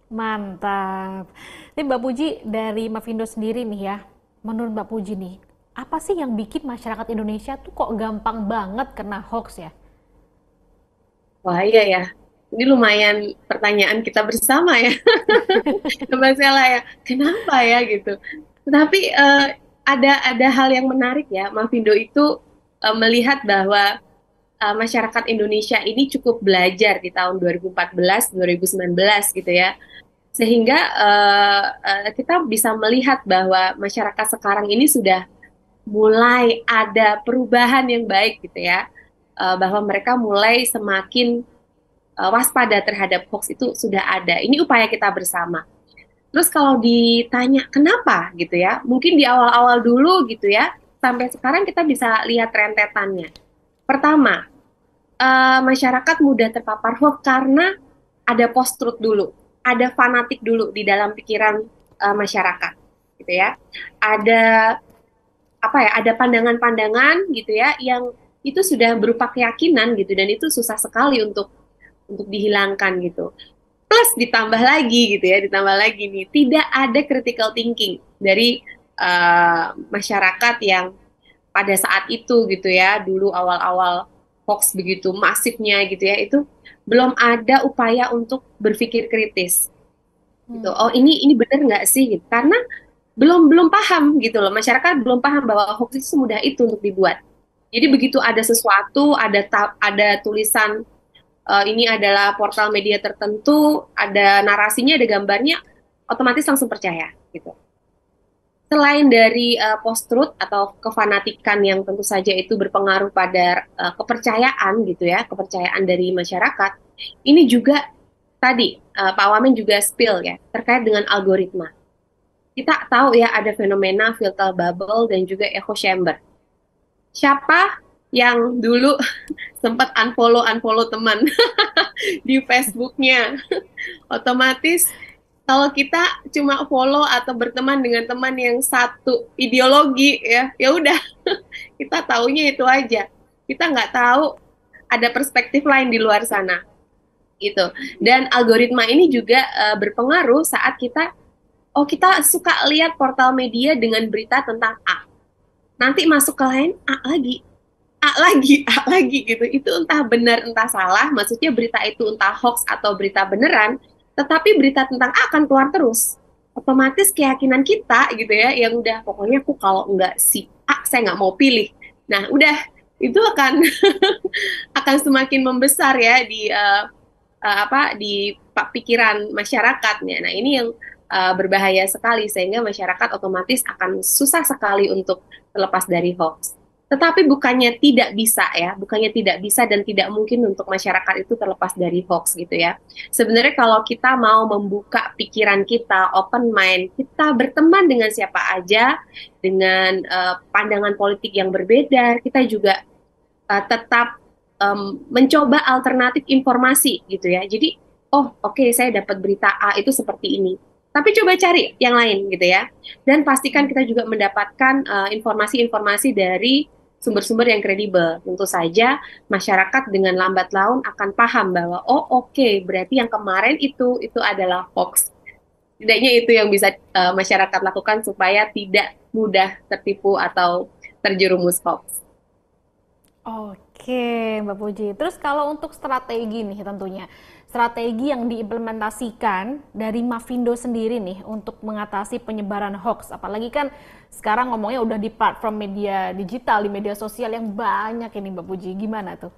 Speaker 4: Mantap. Ini Mbak Puji, dari Mavindo sendiri nih ya, menurut Mbak Puji nih, apa sih yang bikin masyarakat Indonesia tuh kok gampang banget kena hoax ya?
Speaker 11: Wah iya ya, ini lumayan pertanyaan kita bersama ya. Mbak Sela ya, kenapa ya gitu. Tetapi ada hal yang menarik ya, Mavindo itu melihat bahwa masyarakat Indonesia ini cukup belajar di tahun 2014-2019 gitu ya. Sehingga kita bisa melihat bahwa masyarakat sekarang ini sudah mulai ada perubahan yang baik gitu ya, bahwa mereka mulai semakin waspada terhadap hoax itu sudah ada. Ini upaya kita bersama. Terus kalau ditanya kenapa gitu ya, mungkin di awal-awal dulu gitu ya, sampai sekarang kita bisa lihat rentetannya. Pertama, masyarakat mudah terpapar hoax karena ada post-truth dulu, ada fanatik dulu di dalam pikiran masyarakat gitu ya. Ada pandangan-pandangan gitu ya yang itu sudah berupa keyakinan gitu, dan itu susah sekali untuk dihilangkan gitu. Plus ditambah lagi nih, tidak ada critical thinking dari masyarakat yang pada saat itu gitu ya, dulu awal-awal hoax begitu masifnya gitu ya, itu belum ada upaya untuk berpikir kritis gitu. Oh ini benar nggak sih gitu. Karena belum paham gitu loh, masyarakat belum paham bahwa hoax itu semudah itu untuk dibuat. Jadi begitu ada sesuatu, ada tulisan ini adalah portal media tertentu, ada narasinya, ada gambarnya, otomatis langsung percaya gitu. Selain dari post-truth atau kefanatikan yang tentu saja itu berpengaruh pada kepercayaan gitu ya, kepercayaan dari masyarakat, ini juga tadi Pak Wamen juga spill ya, terkait dengan algoritma. Kita tahu ya ada fenomena filter bubble dan juga echo chamber. Siapa yang dulu sempat unfollow teman di Facebooknya, otomatis kalau kita cuma follow atau berteman dengan teman yang satu ideologi ya udah kita taunya itu aja. Kita nggak tahu ada perspektif lain di luar sana gitu. Dan algoritma ini juga berpengaruh saat kita suka lihat portal media dengan berita tentang A. Nanti masuk ke lain A lagi gitu. Itu entah benar entah salah, maksudnya berita itu entah hoax atau berita beneran, tetapi berita tentang A akan keluar terus. Otomatis keyakinan kita gitu ya, yang udah pokoknya aku kalau enggak si A saya nggak mau pilih. Nah udah itu akan akan semakin membesar ya di pikiran masyarakatnya. Nah ini yang berbahaya sekali, sehingga masyarakat otomatis akan susah sekali untuk terlepas dari hoax. Tetapi bukannya tidak bisa dan tidak mungkin untuk masyarakat itu terlepas dari hoax gitu ya. Sebenarnya kalau kita mau membuka pikiran kita, open mind, kita berteman dengan siapa aja, dengan pandangan politik yang berbeda, kita juga tetap mencoba alternatif informasi gitu ya. Jadi, oke, saya dapat berita A itu seperti ini. Tapi coba cari yang lain gitu ya. Dan pastikan kita juga mendapatkan informasi-informasi dari sumber-sumber yang kredibel. Tentu saja masyarakat dengan lambat laun akan paham bahwa berarti yang kemarin itu adalah hoax. Setidaknya itu yang bisa masyarakat lakukan supaya tidak mudah tertipu atau terjerumus hoax.
Speaker 4: Oke. Oke, Mbak Puji. Terus kalau untuk strategi nih tentunya, strategi yang diimplementasikan dari Mavindo sendiri nih untuk mengatasi penyebaran hoax. Apalagi kan sekarang ngomongnya udah di platform media digital, di media sosial yang banyak ini Mbak Puji. Gimana tuh?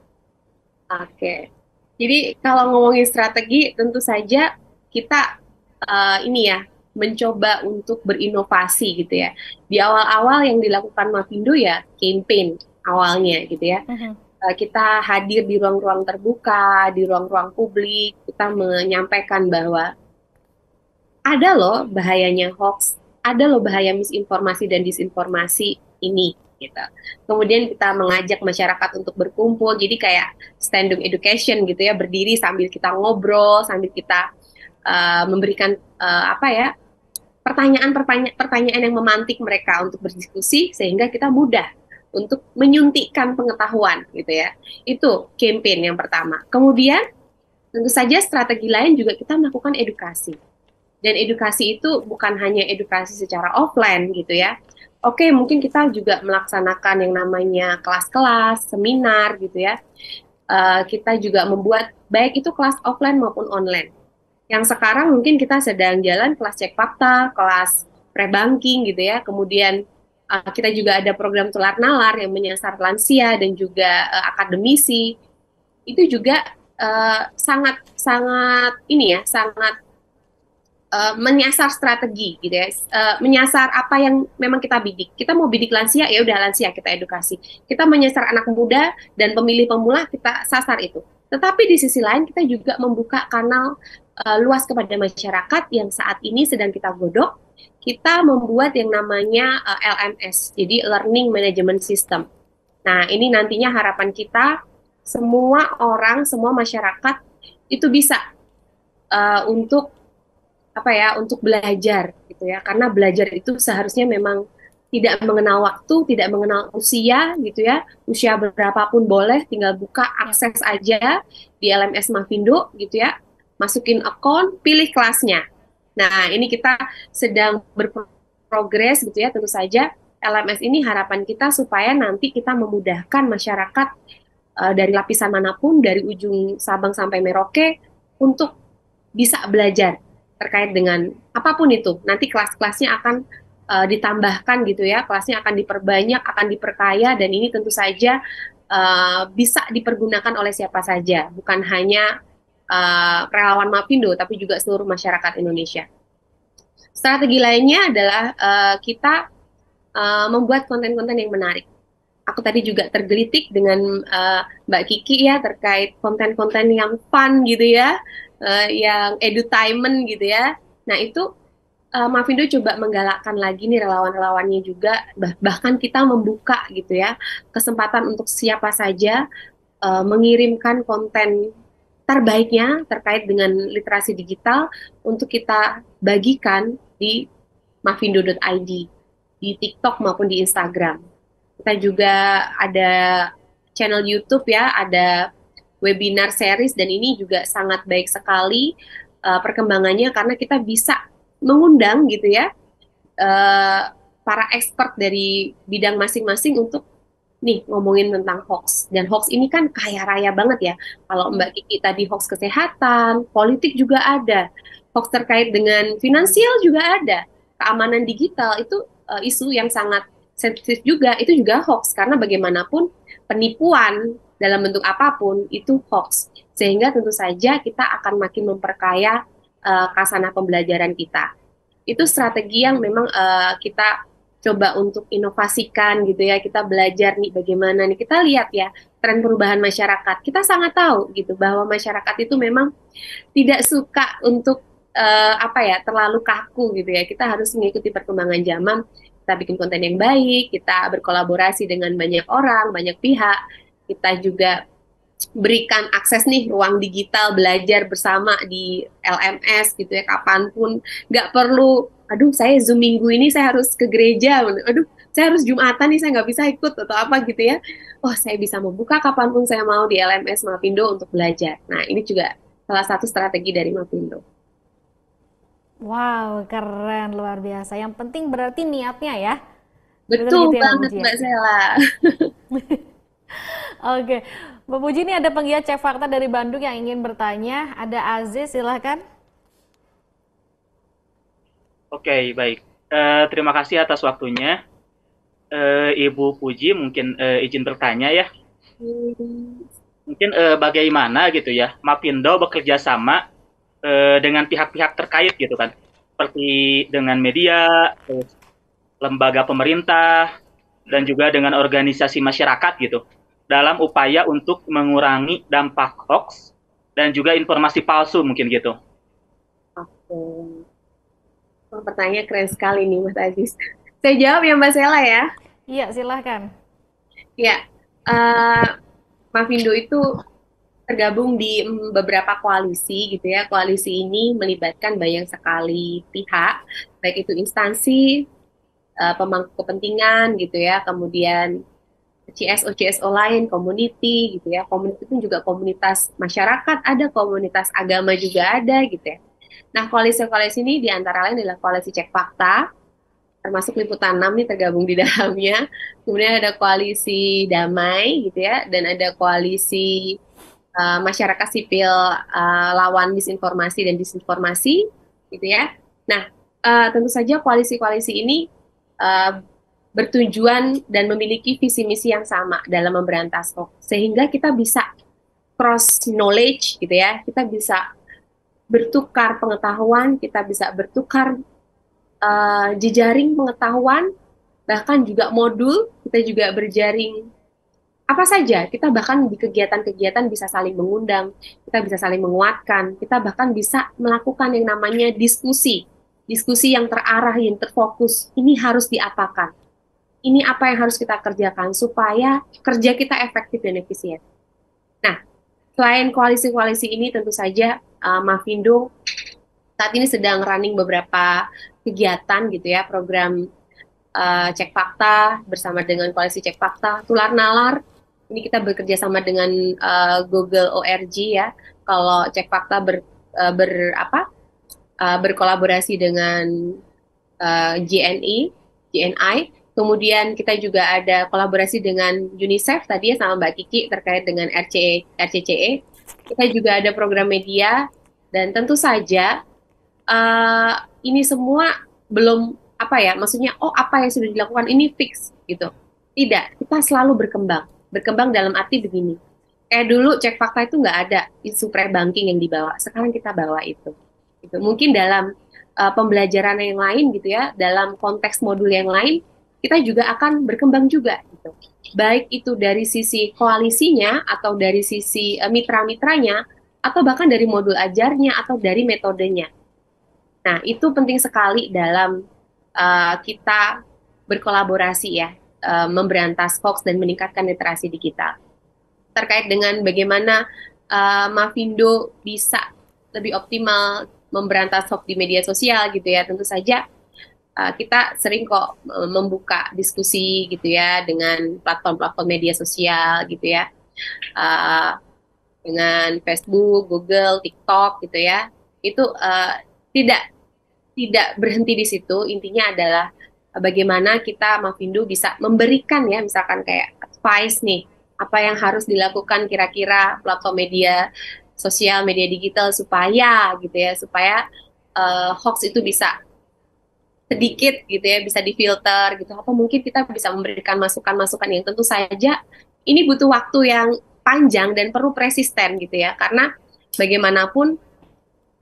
Speaker 11: Oke. Jadi kalau ngomongin strategi, tentu saja kita ini ya mencoba untuk berinovasi gitu ya. Di awal-awal yang dilakukan Mavindo ya campaign awalnya gitu ya. Kita hadir di ruang-ruang terbuka, di ruang-ruang publik, kita menyampaikan bahwa ada loh bahayanya hoax, ada loh bahaya misinformasi dan disinformasi ini gitu. Kemudian kita mengajak masyarakat untuk berkumpul, jadi kayak standing education gitu ya, berdiri sambil kita ngobrol, sambil kita memberikan apa ya, pertanyaan yang memantik mereka untuk berdiskusi sehingga kita mudah untuk menyuntikkan pengetahuan gitu ya. Itu campaign yang pertama. Kemudian tentu saja strategi lain juga kita melakukan edukasi. Dan edukasi itu bukan hanya edukasi secara offline gitu ya. Oke, mungkin kita juga melaksanakan yang namanya kelas-kelas, seminar gitu ya. Kita juga membuat baik itu kelas offline maupun online. Yang sekarang mungkin kita sedang jalan kelas cek fakta, kelas pre-banking gitu ya. Kemudian kita juga ada program tular nalar yang menyasar lansia dan juga akademisi. Itu juga sangat ini ya, sangat menyasar strategi gitu ya, menyasar apa yang memang kita bidik. Kita mau bidik lansia, ya udah lansia kita edukasi. Kita menyasar anak muda dan pemilih pemula, kita sasar itu. Tetapi di sisi lain kita juga membuka kanal luas kepada masyarakat yang saat ini sedang kita godok. Kita membuat yang namanya LMS, jadi Learning Management System. Nah, ini nantinya harapan kita semua orang, semua masyarakat itu bisa untuk apa ya, untuk belajar gitu ya. Karena belajar itu seharusnya memang tidak mengenal waktu, tidak mengenal usia gitu ya. Usia berapapun boleh, tinggal buka akses aja di LMS Mavindo gitu ya. Masukin akun, pilih kelasnya. Nah, ini kita sedang berprogres gitu ya, tentu saja LMS ini harapan kita supaya nanti kita memudahkan masyarakat dari lapisan manapun, dari ujung Sabang sampai Merauke, untuk bisa belajar terkait dengan apapun itu. Nanti kelas-kelasnya akan ditambahkan gitu ya, kelasnya akan diperbanyak, akan diperkaya, dan ini tentu saja bisa dipergunakan oleh siapa saja, bukan hanya relawan Mavindo, tapi juga seluruh masyarakat Indonesia. Strategi lainnya adalah kita membuat konten-konten yang menarik. Aku tadi juga tergelitik dengan Mbak Kiki ya terkait konten-konten yang fun gitu ya, yang edutainment gitu ya. Nah itu Mavindo coba menggalakkan lagi nih relawan-relawannya juga, bahkan kita membuka gitu ya kesempatan untuk siapa saja mengirimkan konten terbaiknya terkait dengan literasi digital untuk kita bagikan di mavindo.id, di TikTok maupun di Instagram. Kita juga ada channel YouTube ya, ada webinar series, dan ini juga sangat baik sekali perkembangannya karena kita bisa mengundang gitu ya para expert dari bidang masing-masing untuk nih ngomongin tentang hoax. Dan hoax ini kan kaya raya banget ya. Kalau Mbak Kiki tadi hoax kesehatan, politik juga ada, hoax terkait dengan finansial juga ada, keamanan digital itu isu yang sangat sensitif juga, itu juga hoax karena bagaimanapun penipuan dalam bentuk apapun itu hoax. Sehingga tentu saja kita akan makin memperkaya kasanah pembelajaran kita. Itu strategi yang memang kita coba untuk inovasikan gitu ya, kita belajar nih bagaimana nih, kita lihat ya tren perubahan masyarakat, kita sangat tahu gitu bahwa masyarakat itu memang tidak suka untuk apa ya, terlalu kaku gitu ya, kita harus mengikuti perkembangan zaman, kita bikin konten yang baik, kita berkolaborasi dengan banyak orang, banyak pihak, kita juga berikan akses nih ruang digital belajar bersama di LMS gitu ya, kapanpun, nggak perlu aduh saya Zoom minggu ini saya harus ke gereja, aduh saya harus Jumatan nih saya nggak bisa ikut atau apa gitu ya. Oh saya bisa membuka kapanpun saya mau di LMS Mavindo untuk belajar. Nah ini juga salah satu strategi dari Mavindo.
Speaker 4: Wow, keren, luar biasa. Yang penting berarti niatnya ya.
Speaker 11: Betul
Speaker 4: gitu ya,
Speaker 11: banget Mbak Sela.
Speaker 4: Oke, Mbak Puji, ini ada penggiat cek fakta dari Bandung yang ingin bertanya. Ada Aziz, silahkan.
Speaker 12: Oke, baik. Terima kasih atas waktunya. Ibu Puji, mungkin izin bertanya ya. Mungkin bagaimana gitu ya, Mapindo bekerja sama dengan pihak-pihak terkait gitu kan, seperti dengan media, lembaga pemerintah, dan juga dengan organisasi masyarakat gitu, dalam upaya untuk mengurangi dampak hoax dan juga informasi palsu mungkin gitu.
Speaker 11: Oke. Pertanyaan keren sekali nih Mas Aziz. Saya jawab ya Mbak Sela ya.
Speaker 4: Iya, silahkan.
Speaker 11: Ya, Mavindo itu tergabung di beberapa koalisi gitu ya. Koalisi ini melibatkan banyak sekali pihak, baik itu instansi, pemangku kepentingan gitu ya, kemudian CSO lain, community gitu ya. Community itu juga komunitas masyarakat ada, komunitas agama juga ada gitu ya. Nah, koalisi-koalisi ini diantara lain adalah koalisi cek fakta, termasuk Liputan 6 nih tergabung di dalamnya. Kemudian ada koalisi damai gitu ya, dan ada koalisi masyarakat sipil lawan misinformasi dan disinformasi gitu ya. Nah, tentu saja koalisi-koalisi ini bertujuan dan memiliki visi misi yang sama dalam memberantas hoax, sehingga kita bisa cross knowledge gitu ya, kita bisa bertukar pengetahuan, kita bisa bertukar jejaring pengetahuan, bahkan juga modul, kita juga berjaring apa saja, kita bahkan di kegiatan-kegiatan bisa saling mengundang, kita bisa saling menguatkan, kita bahkan bisa melakukan yang namanya diskusi yang terarah, yang terfokus, ini harus diapakan, ini apa yang harus kita kerjakan supaya kerja kita efektif dan efisien. Nah, selain koalisi-koalisi ini tentu saja Mavindo saat ini sedang running beberapa kegiatan gitu ya, program cek fakta bersama dengan koalisi cek fakta tular nalar. Ini kita bekerja sama dengan Google ORG ya. Kalau cek fakta berkolaborasi dengan GNI. Kemudian kita juga ada kolaborasi dengan UNICEF tadi ya sama Mbak Kiki terkait dengan RCCE. Kita juga ada program media dan tentu saja ini semua belum maksudnya apa yang sudah dilakukan ini fix gitu. Tidak, kita selalu berkembang dalam arti begini. Kayak dulu cek fakta itu nggak ada isu pre-banking yang dibawa, sekarang kita bawa itu. Gitu. Mungkin dalam pembelajaran yang lain gitu ya, dalam konteks modul yang lain, kita juga akan berkembang juga gitu. Baik itu dari sisi koalisinya atau dari sisi mitra-mitranya atau bahkan dari modul ajarnya atau dari metodenya. Nah, itu penting sekali dalam kita berkolaborasi ya, memberantas hoax dan meningkatkan literasi digital. Terkait dengan bagaimana Mavindo bisa lebih optimal memberantas hoax di media sosial gitu ya, tentu saja kita sering kok membuka diskusi gitu ya dengan platform-platform media sosial gitu ya, dengan Facebook, Google, TikTok gitu ya. Itu tidak berhenti di situ. Intinya adalah bagaimana kita Mavindo bisa memberikan ya, misalkan kayak advice nih, apa yang harus dilakukan kira-kira platform media sosial, media digital supaya gitu ya, supaya hoax itu bisa sedikit gitu ya, bisa difilter gitu. Apa mungkin kita bisa memberikan masukan-masukan yang tentu saja ini butuh waktu yang panjang dan perlu persisten gitu ya, karena bagaimanapun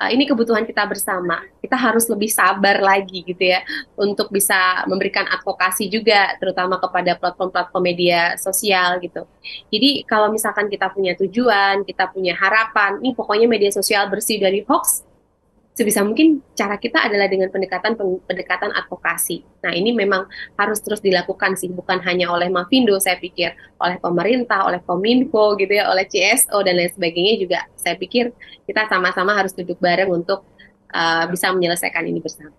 Speaker 11: ini kebutuhan kita bersama. Kita harus lebih sabar lagi gitu ya untuk bisa memberikan advokasi juga terutama kepada platform-platform media sosial gitu. Jadi kalau misalkan kita punya tujuan, kita punya harapan, ini pokoknya media sosial bersih dari hoax, sebisa mungkin cara kita adalah dengan pendekatan advokasi. Nah, ini memang harus terus dilakukan sih, bukan hanya oleh Mavindo, saya pikir oleh pemerintah, oleh Kominfo gitu ya, oleh CSO dan lain sebagainya juga. Saya pikir kita sama-sama harus duduk bareng untuk bisa menyelesaikan ini bersama.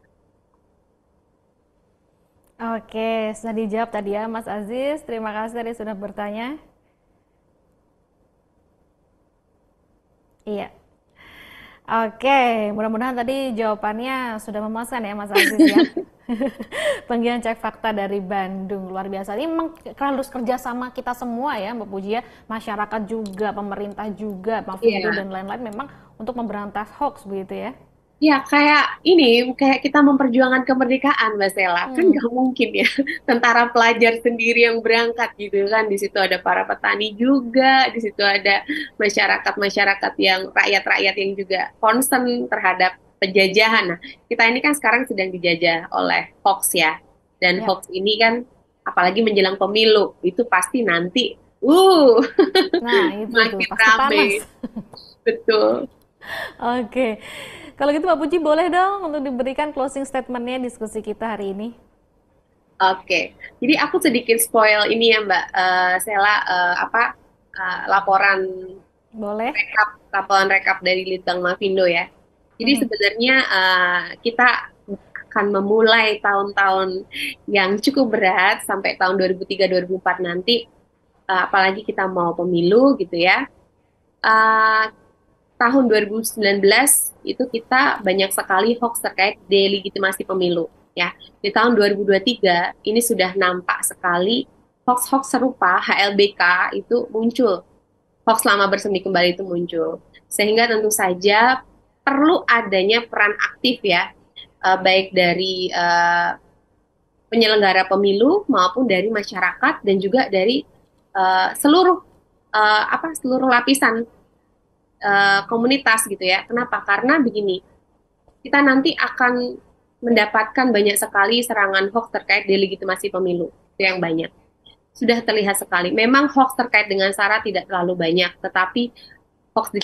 Speaker 4: Oke, sudah dijawab tadi ya Mas Aziz. Terima kasih tadi sudah bertanya. Iya. Oke, mudah-mudahan tadi jawabannya sudah memuaskan ya Mas Aziz ya. Panggilan cek fakta dari Bandung, luar biasa. Ini memang harus kerjasama kita semua ya Mbak Puji ya, masyarakat juga, pemerintah juga, Mafindo dan lain-lain memang untuk memberantas hoax begitu ya.
Speaker 11: Ya, kayak kita memperjuangkan kemerdekaan, Mbak Stella. Kan nggak mungkin ya, tentara pelajar sendiri yang berangkat gitu kan. Di situ ada para petani juga, di situ ada masyarakat-masyarakat yang rakyat-rakyat yang juga concern terhadap penjajahan. Nah, kita ini kan sekarang sedang dijajah oleh hoax ya. Dan hoax ini kan, apalagi menjelang pemilu, itu pasti nanti,
Speaker 4: nah itu
Speaker 11: makin
Speaker 4: pasti
Speaker 11: rame.
Speaker 4: panas.
Speaker 11: Betul.
Speaker 4: Oke. Kalau gitu Mbak Puji boleh dong untuk diberikan closing statement-nya diskusi kita hari ini.
Speaker 11: Oke, jadi aku sedikit spoil ini ya Mbak Sela, laporan
Speaker 4: Boleh.
Speaker 11: laporan rekap dari Litbang Mafindo ya. Jadi sebenarnya kita akan memulai tahun-tahun yang cukup berat sampai tahun 2003-2004 nanti, apalagi kita mau pemilu gitu ya. Tahun 2019 itu kita banyak sekali hoax terkait delegitimasi pemilu ya. Di tahun 2023 ini sudah nampak sekali hoax-hoax serupa HLBK itu muncul. Hoax lama bersemi kembali itu muncul. Sehingga tentu saja perlu adanya peran aktif ya, baik dari penyelenggara pemilu maupun dari masyarakat dan juga dari seluruh lapisan komunitas gitu ya. Kenapa? Karena begini, kita nanti akan mendapatkan banyak sekali serangan hoax terkait delegitimasi pemilu. Itu yang banyak. Sudah terlihat sekali. Memang hoax terkait dengan SARA tidak terlalu banyak, tetapi hoax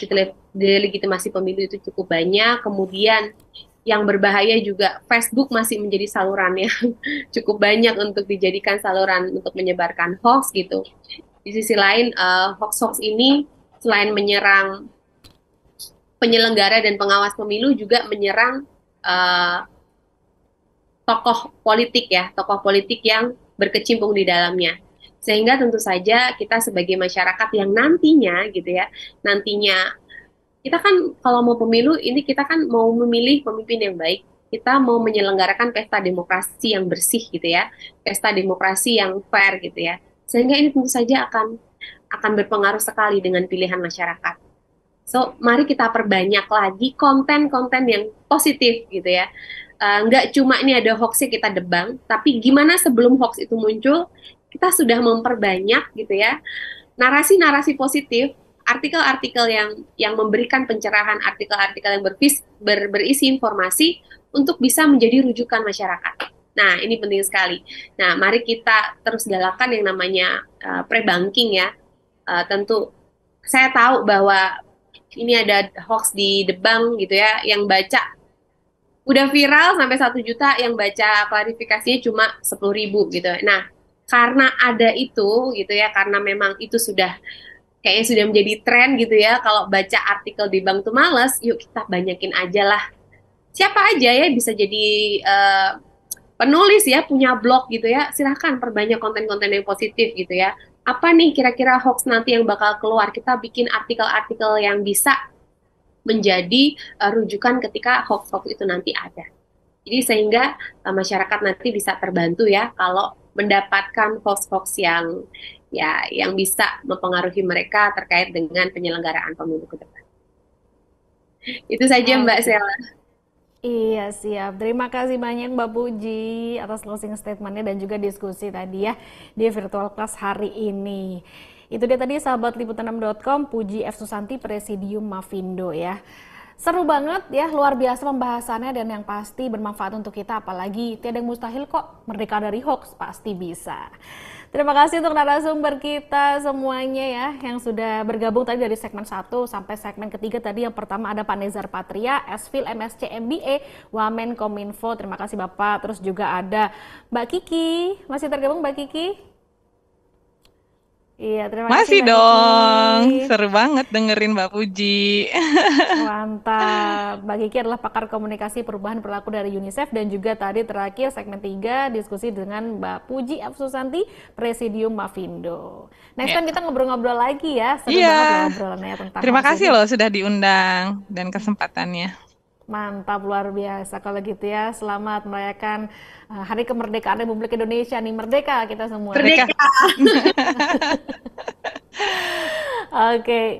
Speaker 11: delegitimasi pemilu itu cukup banyak. Kemudian yang berbahaya juga, Facebook masih menjadi saluran yang cukup banyak untuk dijadikan saluran untuk menyebarkan hoax gitu. Di sisi lain, hoax-hoax ini selain menyerang penyelenggara dan pengawas pemilu juga menyerang tokoh politik yang berkecimpung di dalamnya. Sehingga tentu saja kita sebagai masyarakat yang nantinya kita kan kalau mau pemilu ini kita kan mau memilih pemimpin yang baik, kita mau menyelenggarakan pesta demokrasi yang bersih gitu ya, pesta demokrasi yang fair gitu ya. Sehingga ini tentu saja akan berpengaruh sekali dengan pilihan masyarakat. So, mari kita perbanyak lagi konten-konten yang positif gitu ya. Nggak cuma ini ada hoaxnya kita debang, tapi gimana sebelum hoax itu muncul, kita sudah memperbanyak gitu ya, narasi-narasi positif, artikel-artikel yang memberikan pencerahan, artikel-artikel yang berisi informasi untuk bisa menjadi rujukan masyarakat. Nah, ini penting sekali. Nah, mari kita terus galakan yang namanya pre-banking ya. Tentu saya tahu bahwa ini ada hoax di debang gitu ya, yang baca udah viral sampai 1 juta, yang baca klarifikasinya cuma 10.000 gitu. Nah, karena ada itu gitu ya, karena memang itu kayaknya sudah menjadi tren gitu ya, kalau baca artikel di bank tuh males, yuk kita banyakin aja lah. Siapa aja ya bisa jadi penulis ya, punya blog gitu ya, silahkan perbanyak konten-konten yang positif gitu ya. Apa nih kira-kira hoax nanti yang bakal keluar, kita bikin artikel-artikel yang bisa menjadi rujukan ketika hoax-hoax itu nanti ada. Jadi sehingga masyarakat nanti bisa terbantu ya kalau mendapatkan hoax-hoax yang bisa mempengaruhi mereka terkait dengan penyelenggaraan pemilu ke depan. Itu saja Mbak Sela.
Speaker 4: Iya siap, terima kasih banyak Mbak Puji atas closing statementnya dan juga diskusi tadi ya di virtual class hari ini. Itu dia tadi sahabat liputan6.com, Puji F. Susanti, Presidium Mafindo ya. Seru banget ya, luar biasa pembahasannya dan yang pasti bermanfaat untuk kita, apalagi tiada yang mustahil kok, merdeka dari hoax pasti bisa. Terima kasih untuk narasumber kita semuanya ya yang sudah bergabung tadi dari segmen 1 sampai segmen ketiga tadi. Yang pertama ada Pak Nezar Patria, SFil MSc MBA, Wamen Kominfo. Terima kasih Bapak. Terus juga ada Mbak Kiki. Masih tergabung Mbak Kiki? Iya, terima kasih
Speaker 7: Masih
Speaker 4: Mbak
Speaker 7: dong,
Speaker 4: Kiki.
Speaker 7: seru banget dengerin Mbak Puji.
Speaker 4: Mantap. Mbak Kiki adalah pakar komunikasi perubahan perilaku dari UNICEF dan juga tadi terakhir segmen 3 diskusi dengan Mbak Puji F. Susanti, Presidium Mafindo. Next time kita ngobrol-ngobrol lagi ya. Seru banget loh obrolannya tentang
Speaker 7: Terima
Speaker 4: hoax
Speaker 7: kasih
Speaker 4: ini.
Speaker 7: loh sudah diundang dan kesempatannya.
Speaker 4: Mantap, luar biasa. Kalau gitu ya, selamat merayakan Hari Kemerdekaan Republik Indonesia nih. Merdeka kita semua.
Speaker 7: Merdeka.
Speaker 4: Oke.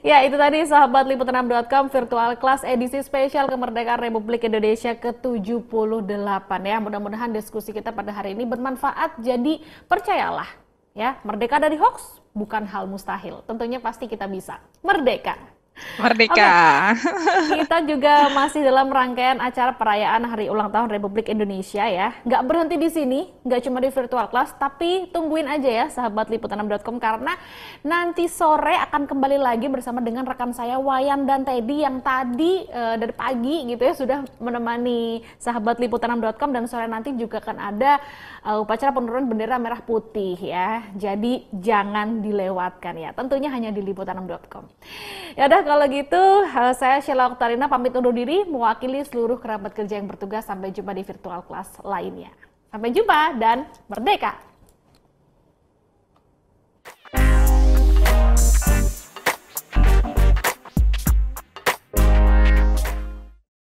Speaker 4: Ya, itu tadi sahabat liputan6.com virtual class edisi spesial Kemerdekaan Republik Indonesia ke-78 ya. Mudah-mudahan diskusi kita pada hari ini bermanfaat. Jadi percayalah ya, merdeka dari hoax bukan hal mustahil. Tentunya pasti kita bisa. Merdeka.
Speaker 7: Merdeka.
Speaker 4: Kita juga masih dalam rangkaian acara perayaan Hari Ulang Tahun Republik Indonesia ya. Nggak berhenti di sini, nggak cuma di virtual class, tapi tungguin aja ya sahabat liputan6.com karena nanti sore akan kembali lagi bersama dengan rekan saya Wayan dan Teddy yang tadi dari pagi gitu ya sudah menemani sahabat liputan6.com dan sore nanti juga akan ada upacara penurunan bendera merah putih ya. Jadi jangan dilewatkan ya. Tentunya hanya di liputan6.com. Ya udah kalau gitu saya Sheila Oktarina pamit undur diri mewakili seluruh kerabat kerja yang bertugas. Sampai jumpa di virtual class lainnya. Sampai jumpa dan merdeka!